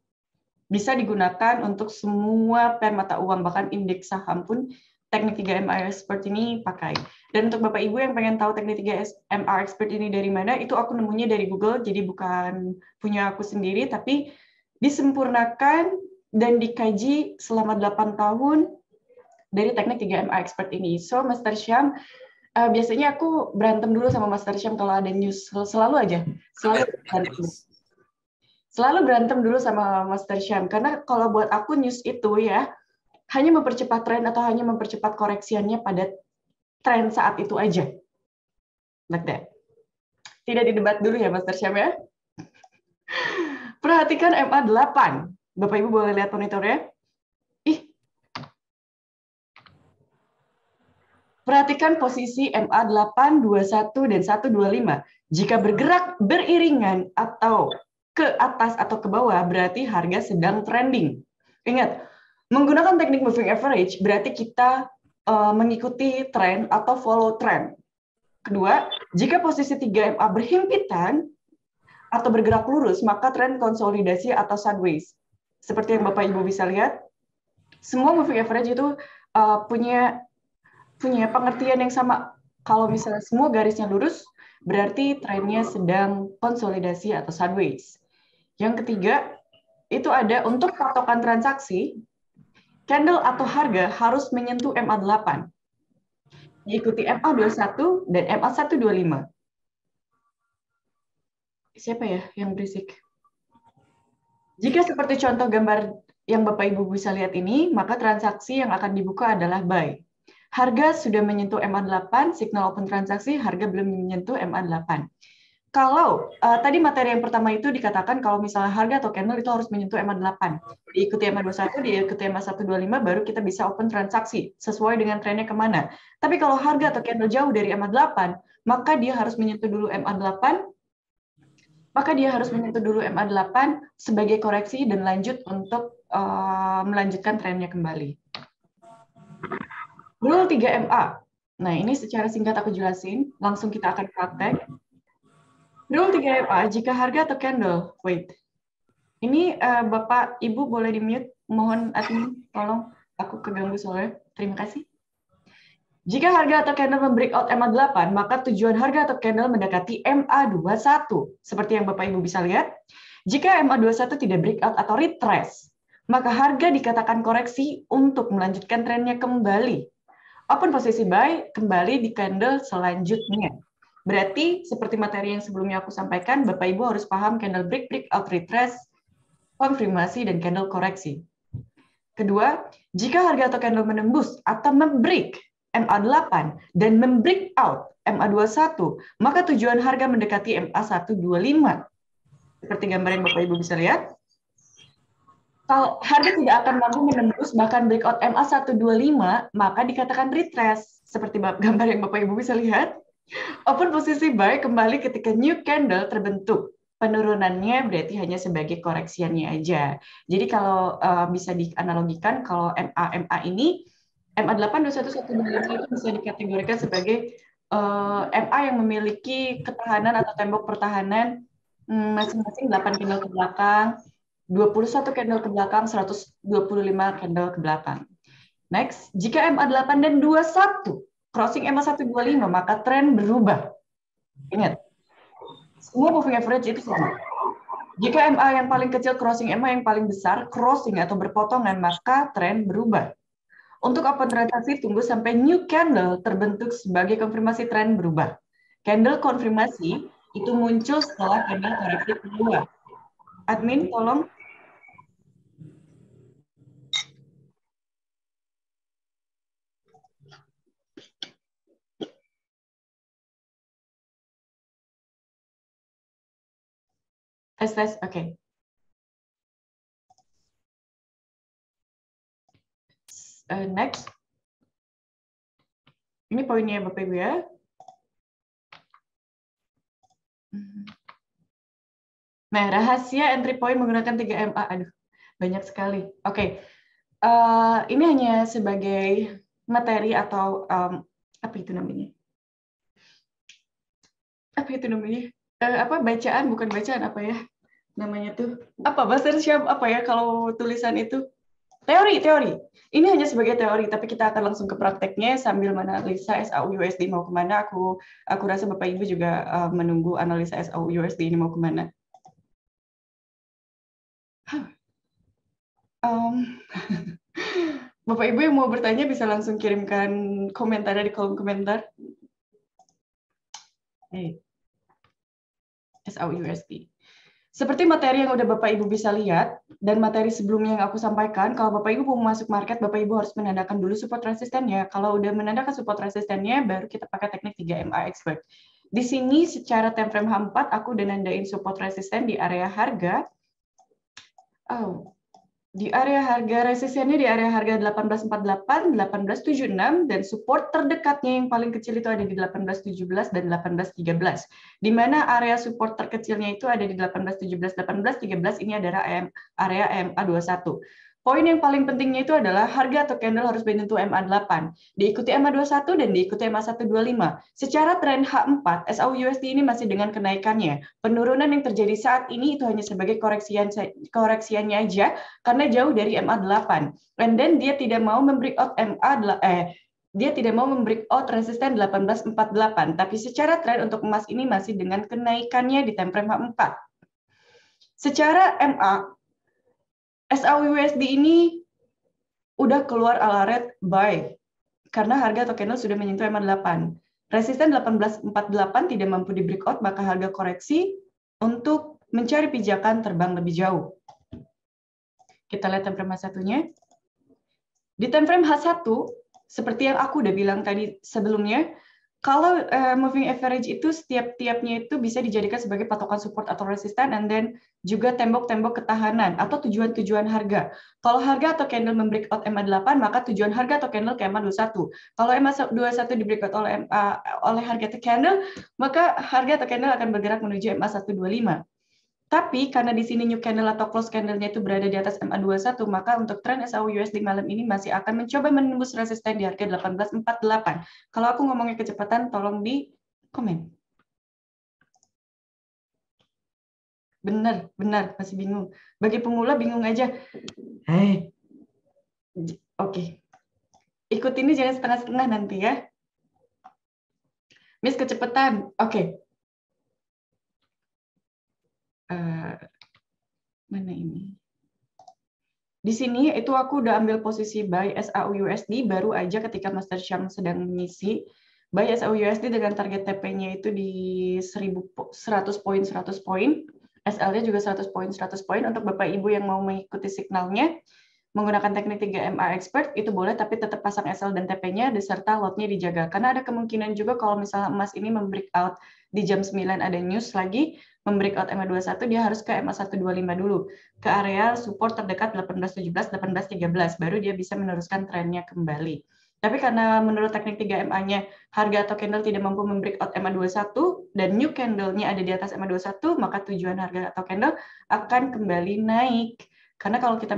Bisa digunakan untuk semua pair mata uang, bahkan indeks saham pun teknik 3MA Expert ini pakai. Dan untuk Bapak Ibu yang pengen tahu teknik 3MA Expert ini dari mana, itu aku nemunya dari Google, jadi bukan punya aku sendiri, tapi disempurnakan dan dikaji selama 8 tahun dari teknik 3MA Expert ini. So, Master Syam, biasanya aku berantem dulu sama Master Syam kalau ada news, selalu aja. Selalu berantem dulu sama Master Syam, karena kalau buat aku news itu ya, hanya mempercepat tren atau hanya mempercepat koreksiannya pada tren saat itu aja. Like that. Tidak didebat dulu ya Master Syam ya. Perhatikan MA8. Bapak Ibu boleh lihat monitornya? Perhatikan posisi MA8, 21, dan 125. Jika bergerak beriringan atau ke atas atau ke bawah, berarti harga sedang trending. Ingat, menggunakan teknik moving average berarti kita mengikuti tren atau follow trend. Kedua, jika posisi 3MA berhimpitan atau bergerak lurus, maka tren konsolidasi atau sideways. Seperti yang Bapak Ibu bisa lihat, semua moving average itu punya pengertian yang sama. Kalau misalnya semua garisnya lurus, berarti trennya sedang konsolidasi atau sideways. Yang ketiga, itu ada untuk patokan transaksi, candle atau harga harus menyentuh MA8. Diikuti MA21 dan MA125. Siapa ya yang berisik? Jika seperti contoh gambar yang Bapak Ibu bisa lihat ini, maka transaksi yang akan dibuka adalah buy. Harga sudah menyentuh MA8, signal open transaksi, harga belum menyentuh MA8. Kalau tadi materi yang pertama itu dikatakan kalau misalnya harga atau candle itu harus menyentuh MA8, diikuti MA21, diikuti MA125, baru kita bisa open transaksi sesuai dengan trennya kemana. Tapi kalau harga atau candle jauh dari MA8, maka dia harus menyentuh dulu MA8, sebagai koreksi dan lanjut untuk melanjutkan trennya kembali. Rule 3MA. Nah, ini secara singkat aku jelasin, langsung kita akan praktek. Rule 3MA, jika harga atau candle, wait. Ini Bapak, Ibu boleh di-mute? Mohon admin, tolong. Aku keganggu soalnya. Terima kasih. Jika harga atau candle membreakout MA8, maka tujuan harga atau candle mendekati MA21. Seperti yang Bapak Ibu bisa lihat. Jika MA21 tidak breakout atau retrace, maka harga dikatakan koreksi untuk melanjutkan trennya kembali. Open posisi buy kembali di candle selanjutnya. Berarti seperti materi yang sebelumnya aku sampaikan, Bapak Ibu harus paham candle breakout, retrace, konfirmasi, dan candle koreksi. Kedua, jika harga atau candle menembus atau membreak MA8 dan membreakout MA21, maka tujuan harga mendekati MA125. Seperti gambar yang Bapak Ibu bisa lihat. Kalau harga tidak akan mampu menembus bahkan breakout MA125, maka dikatakan retrace. Seperti gambar yang Bapak Ibu bisa lihat. Open posisi buy kembali ketika new candle terbentuk. Penurunannya berarti hanya sebagai koreksiannya aja. Jadi kalau bisa dianalogikan, kalau MA ini, MA8, 21, 125 itu bisa dikategorikan sebagai MA yang memiliki ketahanan atau tembok pertahanan masing-masing 8 candle ke belakang, 21 candle ke belakang, 125 candle ke belakang. Next, jika MA8 dan 21 crossing MA125, maka tren berubah. Ingat, semua moving average itu sama. Jika MA yang paling kecil crossing MA yang paling besar, crossing atau berpotongan, maka tren berubah. Untuk open transaksi, tunggu sampai new candle terbentuk sebagai konfirmasi tren berubah. Candle konfirmasi itu muncul setelah candle koreksi kedua. Admin, tolong. Tes, oke. Next. Ini poinnya Bapak Ibu ya. Nah, rahasia entry point menggunakan 3MA. Aduh, banyak sekali. Oke. Ini hanya sebagai materi atau apa itu namanya? Apa itu namanya? Bacaan, bukan bacaan, apa ya? Namanya tuh. Apa, Master Syam, apa ya kalau tulisan itu? Teori. Ini hanya sebagai teori, tapi kita akan langsung ke prakteknya sambil menganalisa SAU-USD mau kemana. Aku rasa Bapak Ibu juga menunggu analisa SAU-USD ini mau kemana. Bapak Ibu yang mau bertanya bisa langsung kirimkan komentarnya di kolom komentar. SAU-USD. Seperti materi yang udah Bapak Ibu bisa lihat, dan materi sebelumnya yang aku sampaikan, kalau Bapak Ibu mau masuk market, Bapak Ibu harus menandakan dulu support resistennya. Kalau udah menandakan support resistennya, baru kita pakai teknik 3MA expert. Di sini secara time frame H4, aku udah nandain support resisten di area harga. Di area harga resistennya di area harga 1848, 1876, dan support terdekatnya yang paling kecil itu ada di 1817 dan 1813. Di mana area support terkecilnya itu ada di 1817, 1813, ini adalah area MA21. Poin yang paling pentingnya itu adalah harga atau candle harus menyentuh MA8, diikuti MA21 dan diikuti MA125. Secara tren H4, SAU-USD ini masih dengan kenaikannya. Penurunan yang terjadi saat ini itu hanya sebagai koreksiannya aja, karena jauh dari MA8. And then dia tidak mau membreakout dia tidak mau membreakout resisten 1848, tapi secara tren untuk emas ini masih dengan kenaikannya di time frame H4. Secara MA, SAU-USD ini udah keluar alert buy karena harga atau candle sudah menyentuh MA8. Resisten 1848 tidak mampu di breakout, maka harga koreksi untuk mencari pijakan terbang lebih jauh. Kita lihat time frame H1-nya. Di time frame H1, seperti yang aku udah bilang tadi sebelumnya, kalau moving average itu setiap-tiapnya itu bisa dijadikan sebagai patokan support atau resisten, and then juga tembok-tembok ketahanan atau tujuan-tujuan harga. Kalau harga atau candle membreakout MA8, maka tujuan harga atau candle ke MA21. Kalau MA21 di breakout oleh harga atau candle, maka harga atau candle akan bergerak menuju MA125. Tapi karena di sini new candle atau close candle-nya itu berada di atas MA21, maka untuk tren SAU-USD malam ini masih akan mencoba menembus resisten di harga 1848. Kalau aku ngomongnya kecepatan, tolong di komen. Benar, masih bingung. Bagi pemula bingung aja. Oke. Ikut ini jangan setengah-setengah nanti ya. Miss kecepatan. Oke. Mana ini? Di sini itu aku udah ambil posisi buy SAU-USD baru aja ketika Master Syam sedang mengisi. Buy SAU-USD dengan target TP-nya itu di 100 poin, 100 poin. SL-nya juga 100 poin, 100 poin. Untuk Bapak Ibu yang mau mengikuti signalnya, menggunakan teknik 3MA expert, itu boleh, tapi tetap pasang SL dan TP-nya, beserta lot-nya dijaga. Karena ada kemungkinan juga kalau misalnya emas ini membreakout di jam 9 ada news lagi, membreakout MA21, dia harus ke MA125 dulu, ke area support terdekat 1817, 1813, baru dia bisa meneruskan trennya kembali. Tapi karena menurut teknik 3MA-nya, harga atau candle tidak mampu membreakout MA21, dan new candle-nya ada di atas MA21, maka tujuan harga atau candle akan kembali naik. Karena kalau kita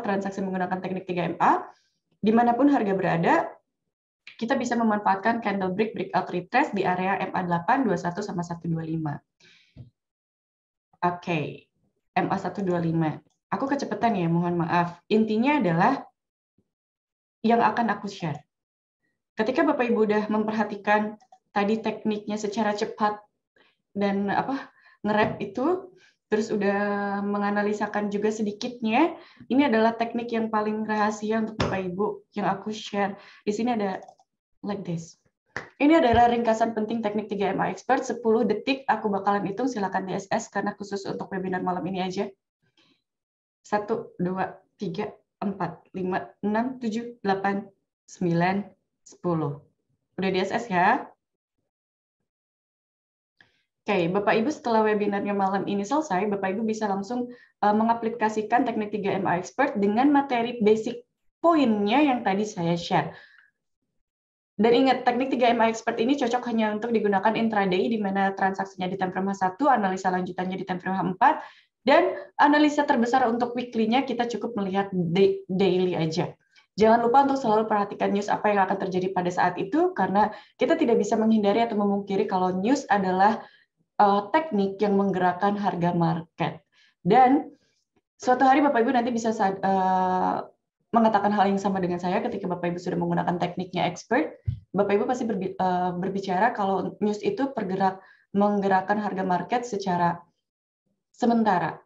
transaksi menggunakan teknik 3MA, dimanapun harga berada, kita bisa memanfaatkan candle breakout retrace di area MA8, 21 sama 125. Oke, MA125. Aku kecepatan ya, mohon maaf. Intinya adalah yang akan aku share. Ketika Bapak Ibu udah memperhatikan tadi tekniknya secara cepat dan nge-rap itu, terus udah menganalisakan juga sedikitnya, ini adalah teknik yang paling rahasia untuk Bapak Ibu yang aku share. Di sini ada like this. Ini adalah ringkasan penting teknik 3MA Expert. 10 detik aku bakalan hitung, silakan DSS karena khusus untuk webinar malam ini aja. 1, 2, 3, 4, 5, 6, 7, 8, 9, 10. Udah DSS ya? Oke, Bapak Ibu setelah webinarnya malam ini selesai, Bapak Ibu bisa langsung mengaplikasikan teknik 3MA Expert dengan materi basic poinnya yang tadi saya share. Dan ingat, teknik 3MA Expert ini cocok hanya untuk digunakan intraday, di mana transaksinya di time frame H1, analisa lanjutannya di time frame H4, dan analisa terbesar untuk weekly-nya kita cukup melihat daily aja. Jangan lupa untuk selalu perhatikan news apa yang akan terjadi pada saat itu, karena kita tidak bisa menghindari atau memungkiri kalau news adalah teknik yang menggerakkan harga market. Dan suatu hari Bapak Ibu nanti bisa mengatakan hal yang sama dengan saya ketika Bapak Ibu sudah menggunakan tekniknya expert. Bapak Ibu pasti berbicara kalau news itu menggerakkan harga market secara sementara.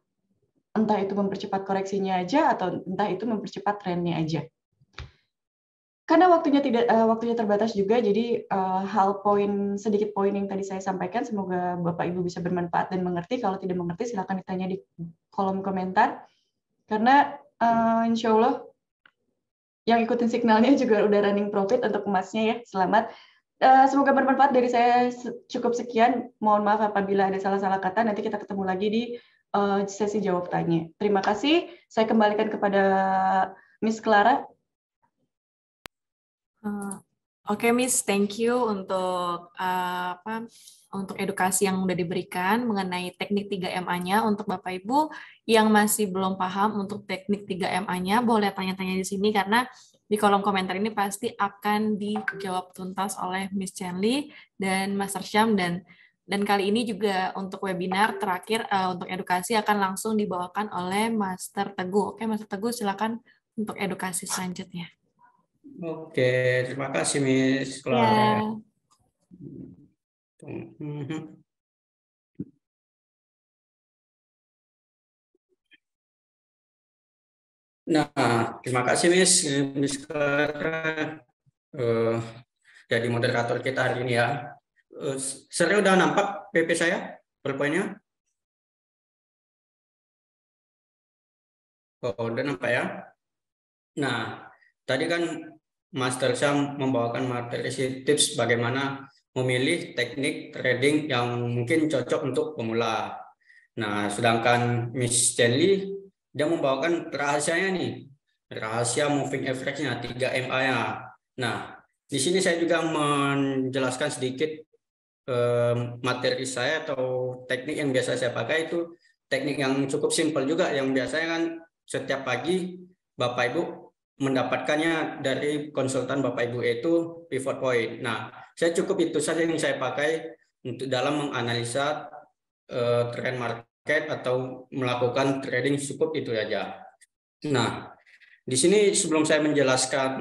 Entah itu mempercepat koreksinya aja atau entah itu mempercepat trennya aja. Karena waktunya terbatas juga, jadi sedikit poin yang tadi saya sampaikan, semoga Bapak Ibu bisa bermanfaat dan mengerti. Kalau tidak mengerti, silakan ditanya di kolom komentar. Karena insya Allah yang ikutin signalnya juga udah running profit untuk emasnya ya. Selamat. Semoga bermanfaat. Dari saya cukup sekian. Mohon maaf apabila ada salah-salah kata. Nanti kita ketemu lagi di sesi jawab tanya. Terima kasih. Saya kembalikan kepada Miss Clara. Oke, Miss, thank you untuk untuk edukasi yang sudah diberikan mengenai teknik 3MA-nya. Untuk Bapak Ibu yang masih belum paham untuk teknik 3MA-nya, boleh tanya-tanya di sini karena di kolom komentar ini pasti akan dijawab tuntas oleh Miss Chenly dan Master Syam, dan kali ini juga untuk webinar terakhir untuk edukasi akan langsung dibawakan oleh Master Teguh. Oke, Master Teguh, silakan untuk edukasi selanjutnya. Oke, terima kasih Miss Ya. Clara. Nah, terima kasih Miss Clara jadi moderator kita hari ini ya. Saya udah nampak PP saya, PowerPoint-nya? Oh, udah nampak ya. Nah, tadi kan Master Syam membawakan materi tips bagaimana memilih teknik trading yang mungkin cocok untuk pemula. Nah, sedangkan Miss Chenly dia membawakan rahasianya nih, rahasia moving average-nya, 3MA-nya. Nah, di sini saya juga menjelaskan sedikit materi saya atau teknik yang biasa saya pakai itu teknik yang cukup simpel juga, yang biasanya kan setiap pagi Bapak Ibu mendapatkannya dari konsultan Bapak Ibu, yaitu pivot point. Nah, saya cukup itu saja yang saya pakai untuk dalam menganalisa trend market atau melakukan trading, cukup itu saja. Nah, di sini sebelum saya menjelaskan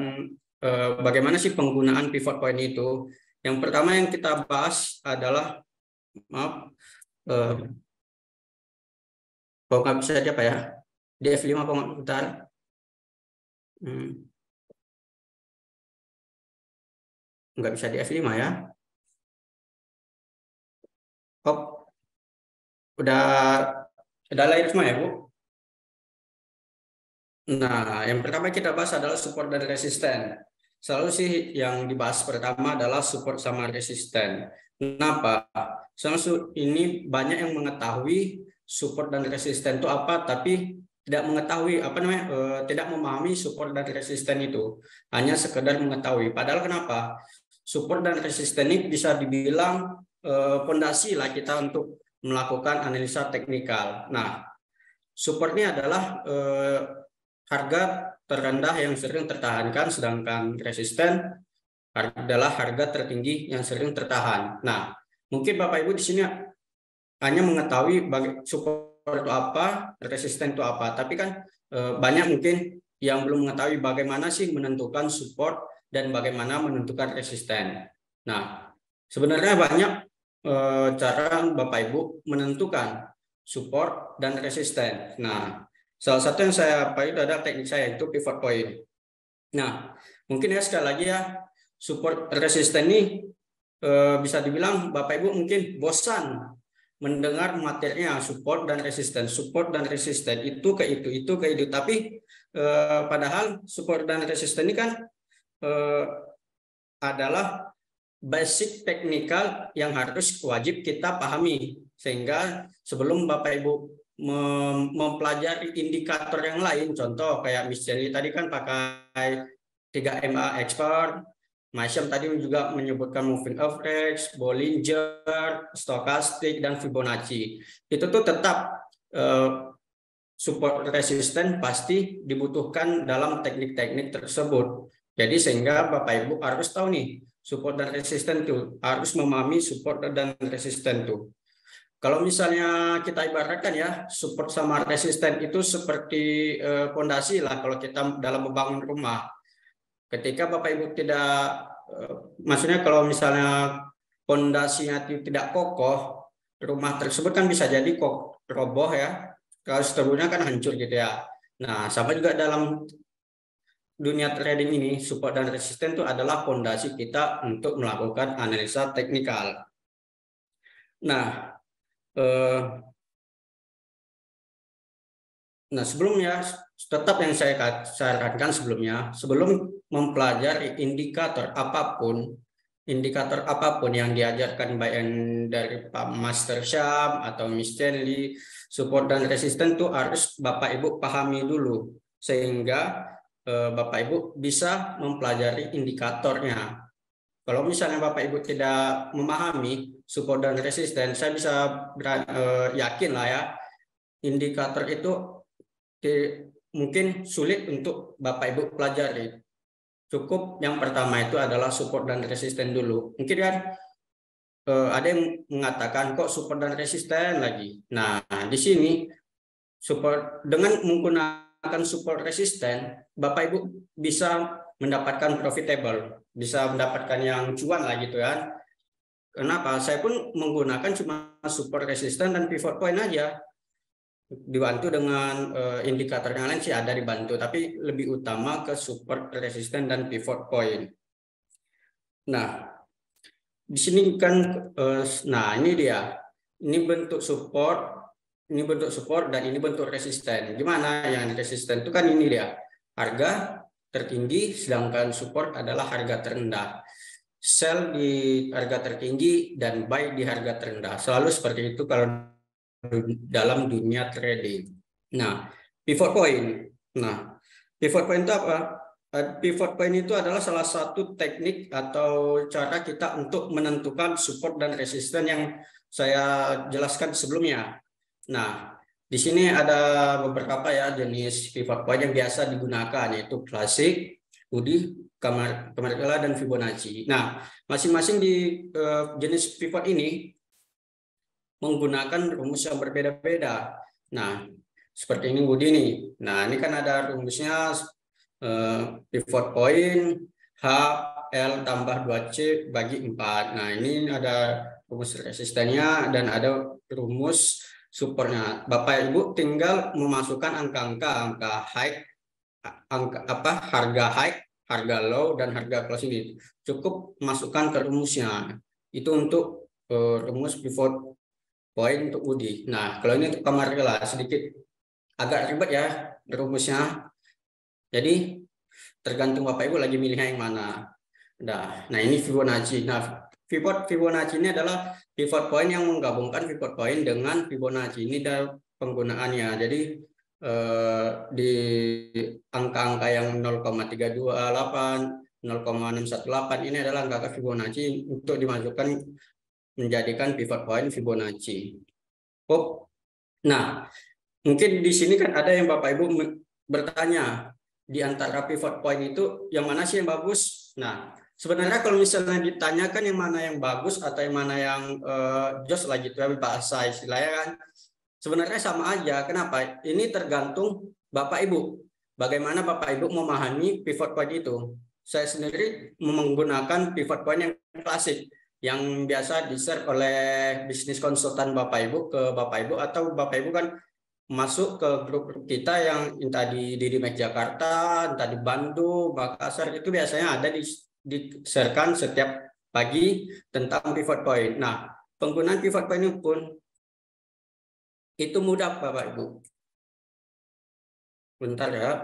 bagaimana sih penggunaan pivot point itu, yang pertama yang kita bahas adalah, maaf, kok nggak bisa aja Pak ya, di F5 kok nggak putar. Nggak bisa di F5 ya. Hop. Udah lahir semua ya, Bu? Nah, yang pertama kita bahas adalah support dan resisten. Selalu sih yang dibahas pertama adalah support sama resisten. Kenapa? Soalnya ini banyak yang mengetahui support dan resisten itu apa, tapi tidak mengetahui tidak memahami support dan resisten itu, hanya sekedar mengetahui. Padahal kenapa? Support dan resisten ini bisa dibilang fondasi lah kita untuk melakukan analisa teknikal. Nah, supportnya adalah harga terendah yang sering tertahankan, sedangkan resisten adalah harga tertinggi yang sering tertahan. Nah, mungkin Bapak Ibu di sini hanya mengetahui support itu apa, resisten itu apa, tapi kan banyak mungkin yang belum mengetahui bagaimana sih menentukan support dan bagaimana menentukan resisten. Nah, sebenarnya banyak cara Bapak Ibu menentukan support dan resisten. Nah, salah satu yang saya pakai itu adalah teknik saya, itu pivot point. Nah, mungkin ya sekali lagi ya, support resisten ini bisa dibilang Bapak Ibu mungkin bosan mendengar materinya support dan resisten, itu ke itu. Tapi padahal support dan resisten ini kan adalah basic teknikal yang harus wajib kita pahami, sehingga sebelum Bapak Ibu mempelajari indikator yang lain, contoh kayak misalnya tadi kan pakai 3MA expert, Masam tadi juga menyebutkan moving average, Bollinger, stokastik, dan Fibonacci. Itu tuh tetap support resisten pasti dibutuhkan dalam teknik-teknik tersebut. Jadi sehingga Bapak Ibu harus tahu nih, support dan resisten tuh harus memahami support dan resisten tuh. Kalau misalnya kita ibaratkan ya, support sama resisten itu seperti fondasi lah kalau kita dalam membangun rumah. Ketika Bapak Ibu tidak, maksudnya kalau misalnya fondasinya tidak kokoh, rumah tersebut kan bisa jadi roboh ya. Kalau seterusnya kan hancur gitu ya. Nah, sama juga dalam dunia trading ini, support dan resisten itu adalah fondasi kita untuk melakukan analisa teknikal. Nah, sebelumnya tetap yang saya sarankan sebelumnya, sebelum mempelajari indikator apapun yang diajarkan baik dari Pak Master Syam atau Miss Stanley, support dan resisten itu harus Bapak Ibu pahami dulu, sehingga Bapak Ibu bisa mempelajari indikatornya. Kalau misalnya Bapak Ibu tidak memahami support dan resisten, saya bisa yakin lah ya, indikator itu mungkin sulit untuk Bapak Ibu pelajari. Cukup yang pertama itu adalah support dan resisten dulu. Mungkin kan ada yang mengatakan kok support dan resisten lagi. Nah, di sini support, dengan menggunakan support resisten, Bapak Ibu bisa mendapatkan profitable, bisa mendapatkan yang cuan lah gitu kan. Kenapa? Saya pun menggunakan cuma support resisten dan pivot point aja. Dibantu dengan indikator yang lain sih ada dibantu, tapi lebih utama ke support, resisten, dan pivot point. Nah, di sini kan, nah ini dia, ini bentuk support, dan ini bentuk resisten. Gimana yang resisten itu kan ini dia, harga tertinggi, sedangkan support adalah harga terendah. Sell di harga tertinggi dan buy di harga terendah. Selalu seperti itu kalau dalam dunia trading. Nah, pivot point. Nah, pivot point itu apa? Pivot point itu adalah salah satu teknik atau cara kita untuk menentukan support dan resisten yang saya jelaskan sebelumnya. Nah, di sini ada beberapa ya jenis pivot point yang biasa digunakan, yaitu klasik, Woody, Kamarkela, dan Fibonacci. Nah, masing-masing di jenis pivot ini menggunakan rumus yang berbeda-beda. Nah, seperti ini Woody nih. Nah, ini kan ada rumusnya pivot point H L tambah 2C bagi 4. Nah, ini ada rumus resistennya dan ada rumus supportnya. Bapak Ibu tinggal memasukkan angka high, harga high, harga low, dan harga closing ini. Cukup masukkan ke rumusnya. Itu untuk rumus pivot point untuk Woody. Nah, kalau ini untuk Kamarkela sedikit agak ribet ya rumusnya. Jadi tergantung Bapak Ibu lagi milihnya yang mana. Nah, ini Fibonacci. Nah, Fibonacci ini adalah pivot point yang menggabungkan pivot point dengan Fibonacci. Ini adalah penggunaannya. Jadi di angka-angka yang 0,328, 0,618 ini adalah angka Fibonacci untuk dimasukkan menjadikan pivot point Fibonacci. Nah, mungkin di sini kan ada yang Bapak Ibu bertanya, di antara pivot point itu yang mana sih yang bagus? Nah, sebenarnya kalau misalnya ditanyakan yang mana yang bagus atau yang mana yang jos lah gitu ya, bahasa istilahnya kan, sebenarnya sama aja. Kenapa? Ini tergantung Bapak Ibu. Bagaimana Bapak Ibu memahami pivot point itu. Saya sendiri menggunakan pivot point yang klasik, yang biasa di-share oleh bisnis konsultan Bapak Ibu ke Bapak Ibu, atau Bapak Ibu kan masuk ke grup kita yang entah di Didimek Jakarta, entah di Bandung, Makassar, itu biasanya ada di-sharekan setiap bagi tentang pivot point. Nah, penggunaan pivot point ini pun itu mudah Bapak Ibu. Bentar ya.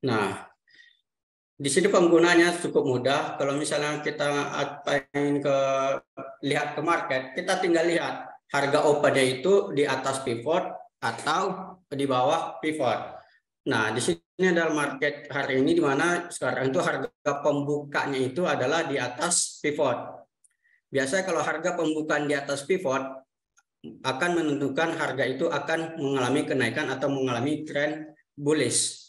Nah, di sini penggunanya cukup mudah. Kalau misalnya kita ingin lihat ke market, kita tinggal lihat harga opennya itu di atas pivot atau di bawah pivot. Nah, di sini adalah market hari ini di mana sekarang itu harga pembukanya itu adalah di atas pivot. Biasanya kalau harga pembukaan di atas pivot akan menentukan harga itu akan mengalami kenaikan atau mengalami tren bullish.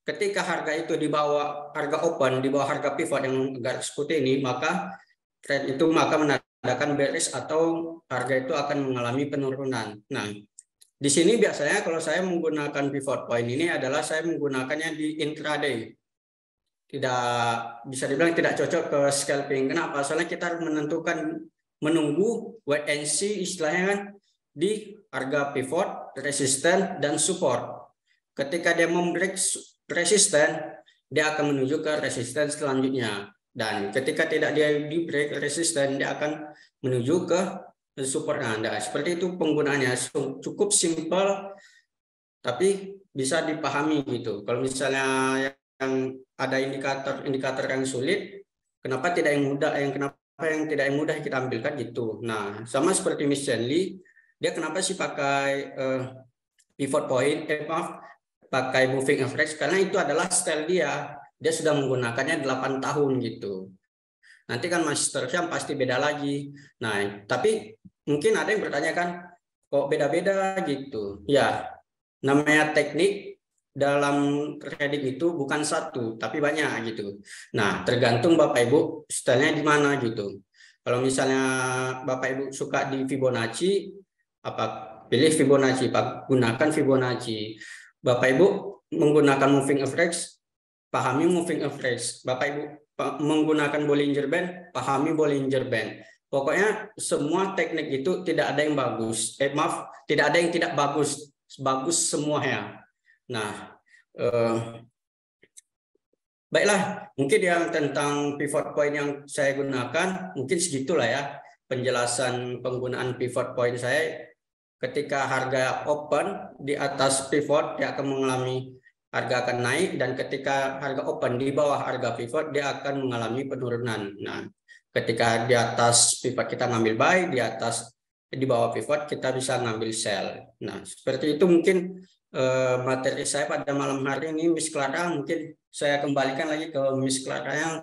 Ketika harga itu di bawah harga open, di bawah harga pivot yang garis putih ini, maka tren itu menandakan bearish atau harga itu akan mengalami penurunan. Nah, di sini biasanya kalau saya menggunakan pivot point ini adalah saya menggunakannya di intraday. Tidak bisa dibilang tidak cocok ke scalping. Kenapa? Soalnya kita harus menunggu wait and see istilahnya kan di harga pivot, resisten dan support. Ketika dia membreak resisten, dia akan menuju ke resisten selanjutnya. Dan ketika tidak dia di break resisten, dia akan menuju ke support Anda. Seperti itu penggunaannya, cukup simpel tapi bisa dipahami gitu. Kalau misalnya yang ada indikator yang sulit, kenapa tidak yang mudah, kenapa yang tidak yang mudah kita ambilkan gitu. Nah, sama seperti Miss Chen-Li, dia kenapa sih pakai pivot point, pakai moving average, karena itu adalah style dia. Dia sudah menggunakannya 8 tahun gitu. Nanti kan Master Syam pasti beda lagi. Nah, tapi mungkin ada yang bertanya kan, kok beda-beda gitu. Ya, namanya teknik dalam trading itu bukan satu, tapi banyak gitu. Nah, tergantung Bapak Ibu stylenya di mana gitu. Kalau misalnya Bapak Ibu suka di Fibonacci, pilih Fibonacci, gunakan Fibonacci. Bapak Ibu menggunakan moving average, pahami moving average. Bapak Ibu menggunakan Bollinger Band, pahami Bollinger Band. Pokoknya semua teknik itu tidak ada yang bagus. Tidak ada yang tidak bagus. Bagus semuanya. Nah, baiklah, mungkin yang tentang pivot point yang saya gunakan, mungkin segitulah ya penjelasan penggunaan pivot point saya. Ketika harga open di atas pivot, dia akan mengalami harga akan naik, dan ketika harga open di bawah harga pivot, dia akan mengalami penurunan. Nah, ketika di atas pivot kita ngambil buy, di bawah pivot kita bisa ngambil sell. Nah, seperti itu mungkin materi saya pada malam hari ini, Miss Clara. Mungkin saya kembalikan lagi ke Miss Clara yang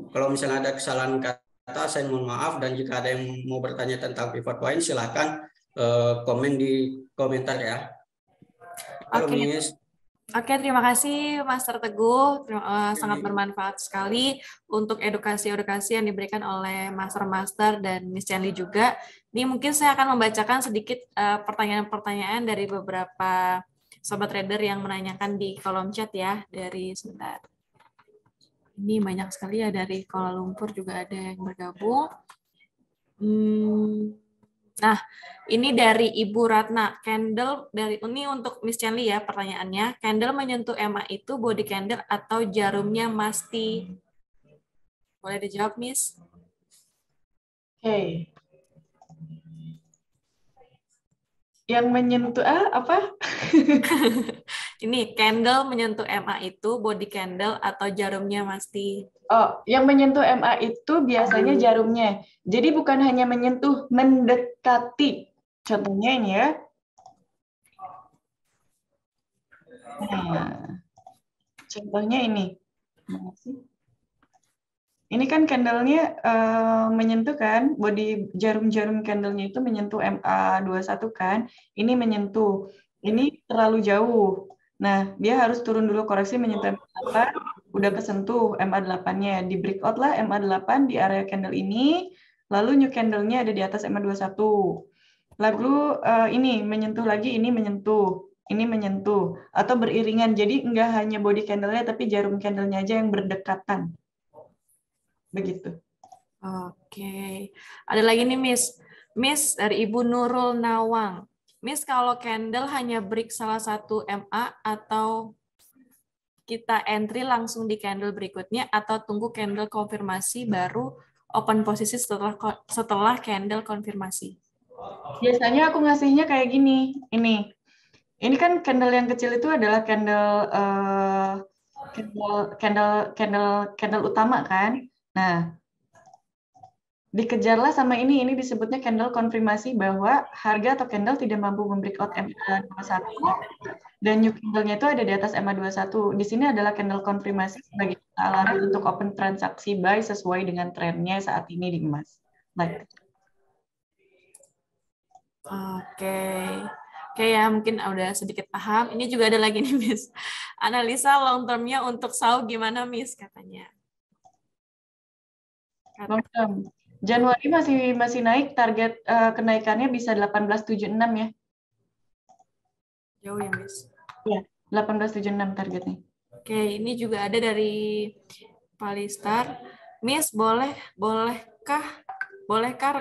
kalau misalnya ada kesalahan kata, saya mohon maaf, dan jika ada yang mau bertanya tentang pivot point, silahkan komen di komentar ya. Halo, Oke. Miss. Oke, terima kasih Master Teguh. Sangat bermanfaat sekali untuk edukasi-edukasi yang diberikan oleh Master-Master dan Miss Chen-Li juga. Ini mungkin saya akan membacakan sedikit pertanyaan-pertanyaan dari beberapa sobat trader yang menanyakan di kolom chat ya. Sebentar. Ini banyak sekali ya, dari Kuala Lumpur juga ada yang bergabung. Nah, ini dari Ibu Ratna. Candle ini untuk Miss Chen-Li ya pertanyaannya. Candle menyentuh EMA itu body candle atau jarumnya masti? Boleh dijawab, Miss? Oke. Yang menyentuh apa? Ini candle menyentuh MA itu body candle atau jarumnya masti? Oh, yang menyentuh MA itu biasanya jarumnya. Jadi bukan hanya menyentuh, mendekati. Contohnya ini ya. Nah, contohnya ini. Ini kan candle-nya menyentuh kan, body jarum-jarum candle-nya itu menyentuh MA21 kan. Ini menyentuh. Ini terlalu jauh. Nah, dia harus turun dulu koreksi menyentuh MA8, udah kesentuh MA8-nya. Di breakout lah MA8 di area candle ini, lalu new candle-nya ada di atas MA21. Lalu ini menyentuh lagi, ini menyentuh. Ini menyentuh. Atau beriringan, jadi enggak hanya body candle-nya, tapi jarum candle-nya aja yang berdekatan. Begitu. Oke. Ada lagi nih, Miss. Miss dari Ibu Nurul Nawang. Miss, kalau candle hanya break salah satu MA atau kita entry langsung di candle berikutnya atau tunggu candle konfirmasi baru open posisi setelah candle konfirmasi? Biasanya aku ngasihnya kayak gini. Ini kan candle yang kecil itu adalah candle utama kan. Nah, dikejarlah sama ini disebutnya candle konfirmasi bahwa harga atau candle tidak mampu membreakout MA21 dan new candle-nya itu ada di atas MA21. Di sini adalah candle konfirmasi sebagai alarm untuk open transaksi buy sesuai dengan trennya saat ini di emas. Like. Oke. Oke ya, mungkin udah sedikit paham. Ini juga ada lagi nih, Miss. Analisa long term-nya untuk SAU gimana, Miss, katanya. Long term. Januari masih naik, target kenaikannya bisa 1876 ya. Jauh ya, Miss. Iya, 1876 targetnya. Oke, ini juga ada dari Palistar. Miss, bolehkah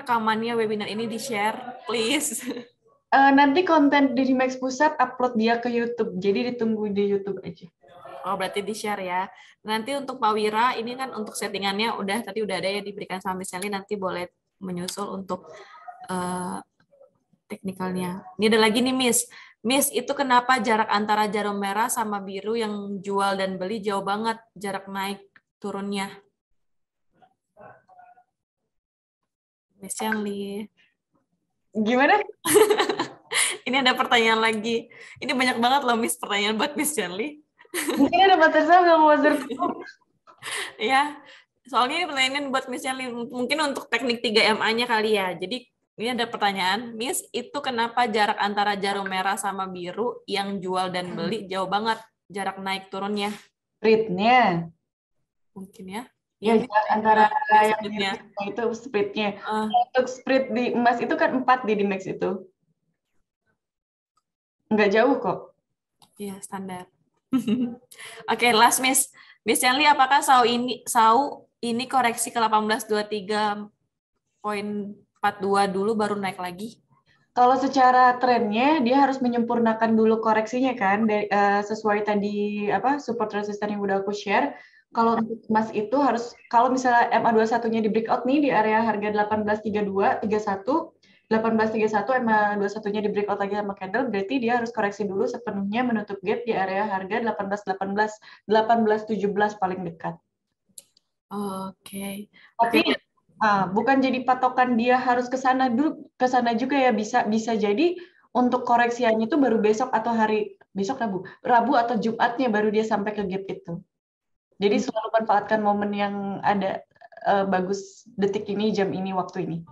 rekamannya webinar ini di-share, please? Nanti konten di Max Pusat upload dia ke YouTube, jadi ditunggu di YouTube aja. Oh, berarti di-share ya. Nanti untuk Pak Wira, ini kan untuk settingannya tadi udah ada ya diberikan sama Miss Sally, nanti boleh menyusul untuk teknikalnya. Ini ada lagi nih, Miss. Miss, itu kenapa jarak antara jarum merah sama biru yang jual dan beli jauh banget jarak naik turunnya? Miss Sally. Gimana? Ini ada pertanyaan lagi. Ini banyak banget loh, Miss, pertanyaan buat Miss Sally. Mungkin ada batasnya nggak mau Ya, soalnya ini pertanyaan buat Miss Sally. Mungkin untuk teknik 3MA-nya kali ya. Jadi ini ada pertanyaan, Miss, itu kenapa jarak antara jarum merah sama biru yang jual dan beli jauh banget jarak naik turunnya? Spread-nya. Mungkin ya. Ya, antara yang spread-nya. Itu spread-nya. Untuk spread di emas itu kan 4 di Max itu. Nggak jauh kok. Iya, standar. Oke, last Miss. Miss Sally, apakah SAU ini koreksi ke 1823.42 dulu baru naik lagi? Kalau secara trennya dia harus menyempurnakan dulu koreksinya kan, sesuai tadi support resisten yang udah aku share. Kalau untuk emas itu harus, kalau misalnya MA21-nya di breakout nih di area harga 1832, 31, 1831 MA21-nya di breakout lagi sama candle, berarti dia harus koreksi dulu sepenuhnya menutup gap di area harga 1818, 1817 paling dekat. Oke. Tapi bukan jadi patokan dia harus ke sana juga ya, bisa jadi untuk koreksiannya itu baru besok atau Rabu atau Jumatnya baru dia sampai ke gap itu. Jadi selalu manfaatkan momen yang ada bagus detik ini, jam ini, waktu ini.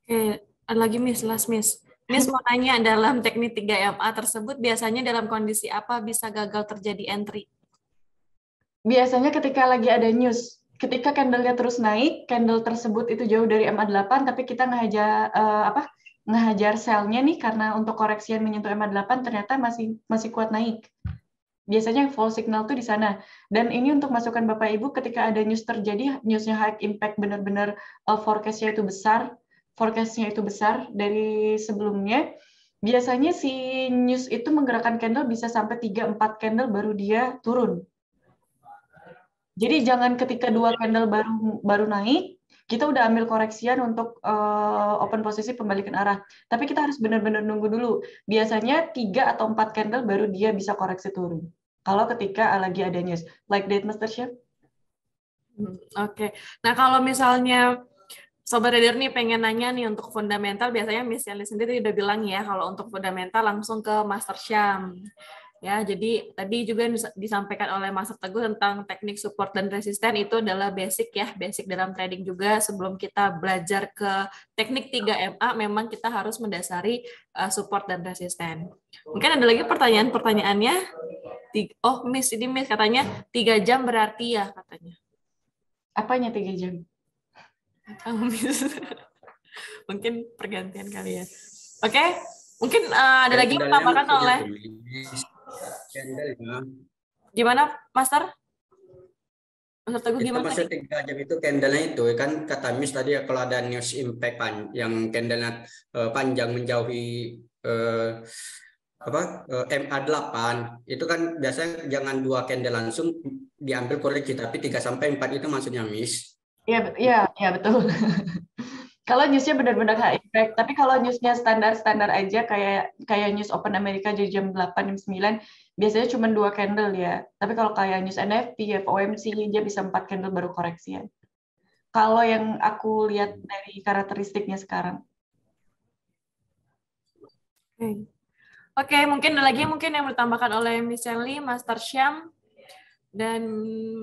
Oke, ada lagi Miss, last Miss. Miss mau tanya, dalam teknik 3MA tersebut biasanya dalam kondisi apa bisa gagal terjadi entry? Biasanya ketika lagi ada news. Ketika candle-nya terus naik, candle tersebut itu jauh dari MA8, tapi kita ngehajar sell-nya nih karena untuk koreksian menyentuh MA8 ternyata masih kuat naik. Biasanya fall signal tuh di sana. Dan ini untuk masukan Bapak Ibu ketika ada news terjadi, newsnya high impact benar-benar forecast-nya itu besar dari sebelumnya. Biasanya si news itu menggerakkan candle bisa sampai 3-4 candle baru dia turun. Jadi jangan ketika 2 candle baru naik, kita udah ambil koreksian untuk open posisi pembalikan arah. Tapi kita harus benar-benar nunggu dulu. Biasanya 3 atau 4 candle baru dia bisa koreksi turun. Kalau ketika lagi ada news. Like that, Mr. Chef? Oke. Nah, kalau misalnya Sobat Trader nih pengen nanya nih untuk fundamental, biasanya Miss Sally sendiri udah bilang ya, kalau untuk fundamental langsung ke Master Syam. Ya, jadi tadi juga disampaikan oleh Master Teguh tentang teknik support dan resisten, itu adalah basic ya, basic dalam trading juga. Sebelum kita belajar ke teknik 3MA, memang kita harus mendasari support dan resisten. Mungkin ada lagi pertanyaannya. Oh, Miss, ini Miss katanya 3 jam berarti ya katanya. Apanya 3 jam? Oh, Miss. Mungkin pergantian kali ya. Oke, mungkin ada lagi yang ditambahkan oleh gimana, Master? Master Teguh gimana? Maksudnya 3 jam itu candle-nya itu kan kata Miss tadi ya, kalau ada news impact yang candle-nya panjang menjauhi eh, MA8 itu kan biasanya jangan 2 candle langsung diambil koreksi, tapi 3-4 itu maksudnya Miss. Iya, betul. Kalau newsnya benar-benar high impact, tapi kalau newsnya standar-standar aja kayak news Open Amerika jadi jam 8 jam 9 biasanya cuma 2 candle ya. Tapi kalau kayak news NFP, FOMC dia bisa 4 candle baru koreksi ya. Kalau yang aku lihat dari karakteristiknya sekarang. Oke, mungkin ada lagi mungkin yang ditambahkan oleh Miss Shelly, Master Syam, dan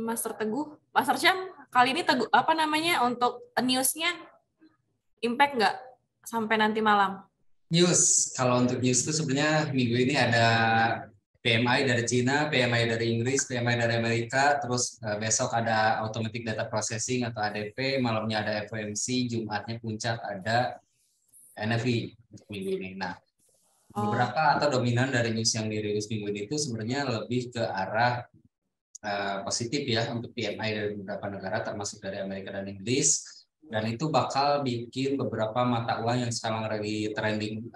Master Teguh. Master Syam, kali ini Teguh, apa namanya untuk newsnya impact nggak sampai nanti malam? News, kalau untuk news itu sebenarnya minggu ini ada PMI dari Cina, PMI dari Inggris, PMI dari Amerika, terus besok ada Automatic Data Processing atau ADP, malamnya ada FOMC, Jumatnya puncak ada NFI untuk minggu ini. Nah, beberapa atau dominan dari news yang dirilis minggu ini itu sebenarnya lebih ke arah positif ya untuk PMI dari beberapa negara termasuk dari Amerika dan Inggris. Dan itu bakal bikin beberapa mata uang yang sekarang lagi trending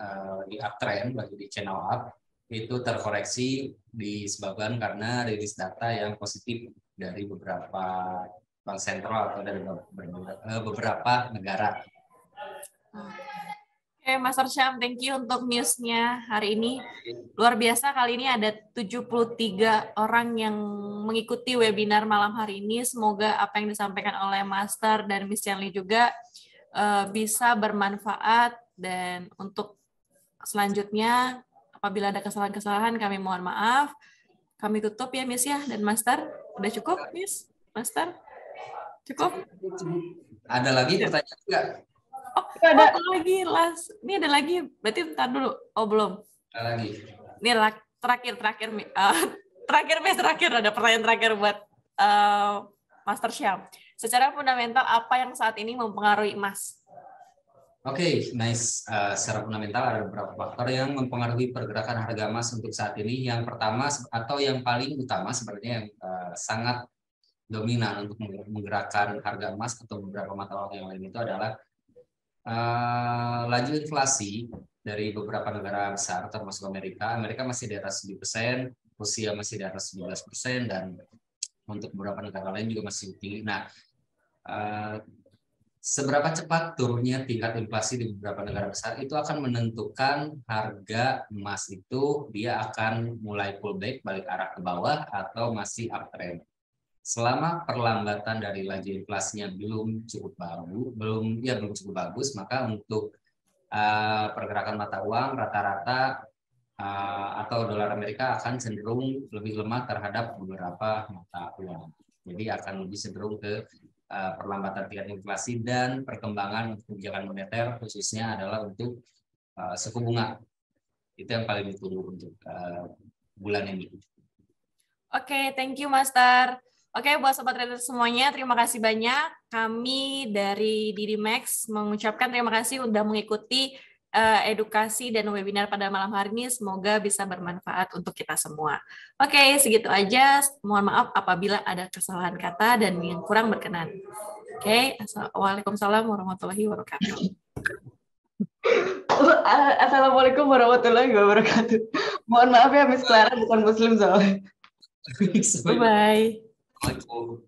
di uptrend, lagi di channel up, itu terkoreksi disebabkan karena rilis data yang positif dari beberapa bank sentral atau dari beberapa negara. Oke, Master Syam, thank you untuk newsnya hari ini. Luar biasa, kali ini ada 73 orang yang mengikuti webinar malam hari ini. Semoga apa yang disampaikan oleh Master dan Miss Yanli juga bisa bermanfaat. Dan untuk selanjutnya, apabila ada kesalahan-kesalahan, kami mohon maaf. Kami tutup ya, Miss ya, dan Master. Udah cukup, Miss? Master? Cukup? Ada lagi pertanyaan enggak? Ada lagi, ini ada lagi, berarti ntar dulu. Oh, belum. Ada lagi. Ini terakhir, ada pertanyaan terakhir buat Master Syam. Secara fundamental, apa yang saat ini mempengaruhi emas? Oke, nice. Secara fundamental ada beberapa faktor yang mempengaruhi pergerakan harga emas untuk saat ini. Yang pertama atau yang paling utama sebenarnya yang sangat dominan untuk menggerakkan harga emas atau beberapa mata uang yang lain itu adalah laju inflasi dari beberapa negara besar termasuk Amerika. Amerika masih di atas 7%, Rusia masih di atas 17%, dan untuk beberapa negara lain juga masih tinggi. Nah, seberapa cepat turunnya tingkat inflasi di beberapa negara besar itu akan menentukan harga emas itu dia akan mulai pullback balik arah ke bawah atau masih uptrend. Selama perlambatan dari laju inflasinya belum cukup bagus, maka untuk pergerakan mata uang rata-rata atau dolar Amerika akan cenderung lebih lemah terhadap beberapa mata uang. Jadi akan lebih cenderung ke perlambatan tingkat inflasi dan perkembangan kebijakan moneter khususnya adalah untuk suku bunga. Itu yang paling ditunggu untuk bulan ini. Oke, thank you Master. Oke, buat sobat trader semuanya, terima kasih banyak. Kami dari DD-Max mengucapkan terima kasih sudah mengikuti edukasi dan webinar pada malam hari ini. Semoga bisa bermanfaat untuk kita semua. Oke, segitu aja. Mohon maaf apabila ada kesalahan kata dan yang kurang berkenan. Oke, Waalaikumsalam warahmatullahi wabarakatuh. Assalamualaikum warahmatullahi wabarakatuh. Mohon maaf ya Miss Clara, bukan Muslim soalnya. Bye-bye. Assalamualaikum.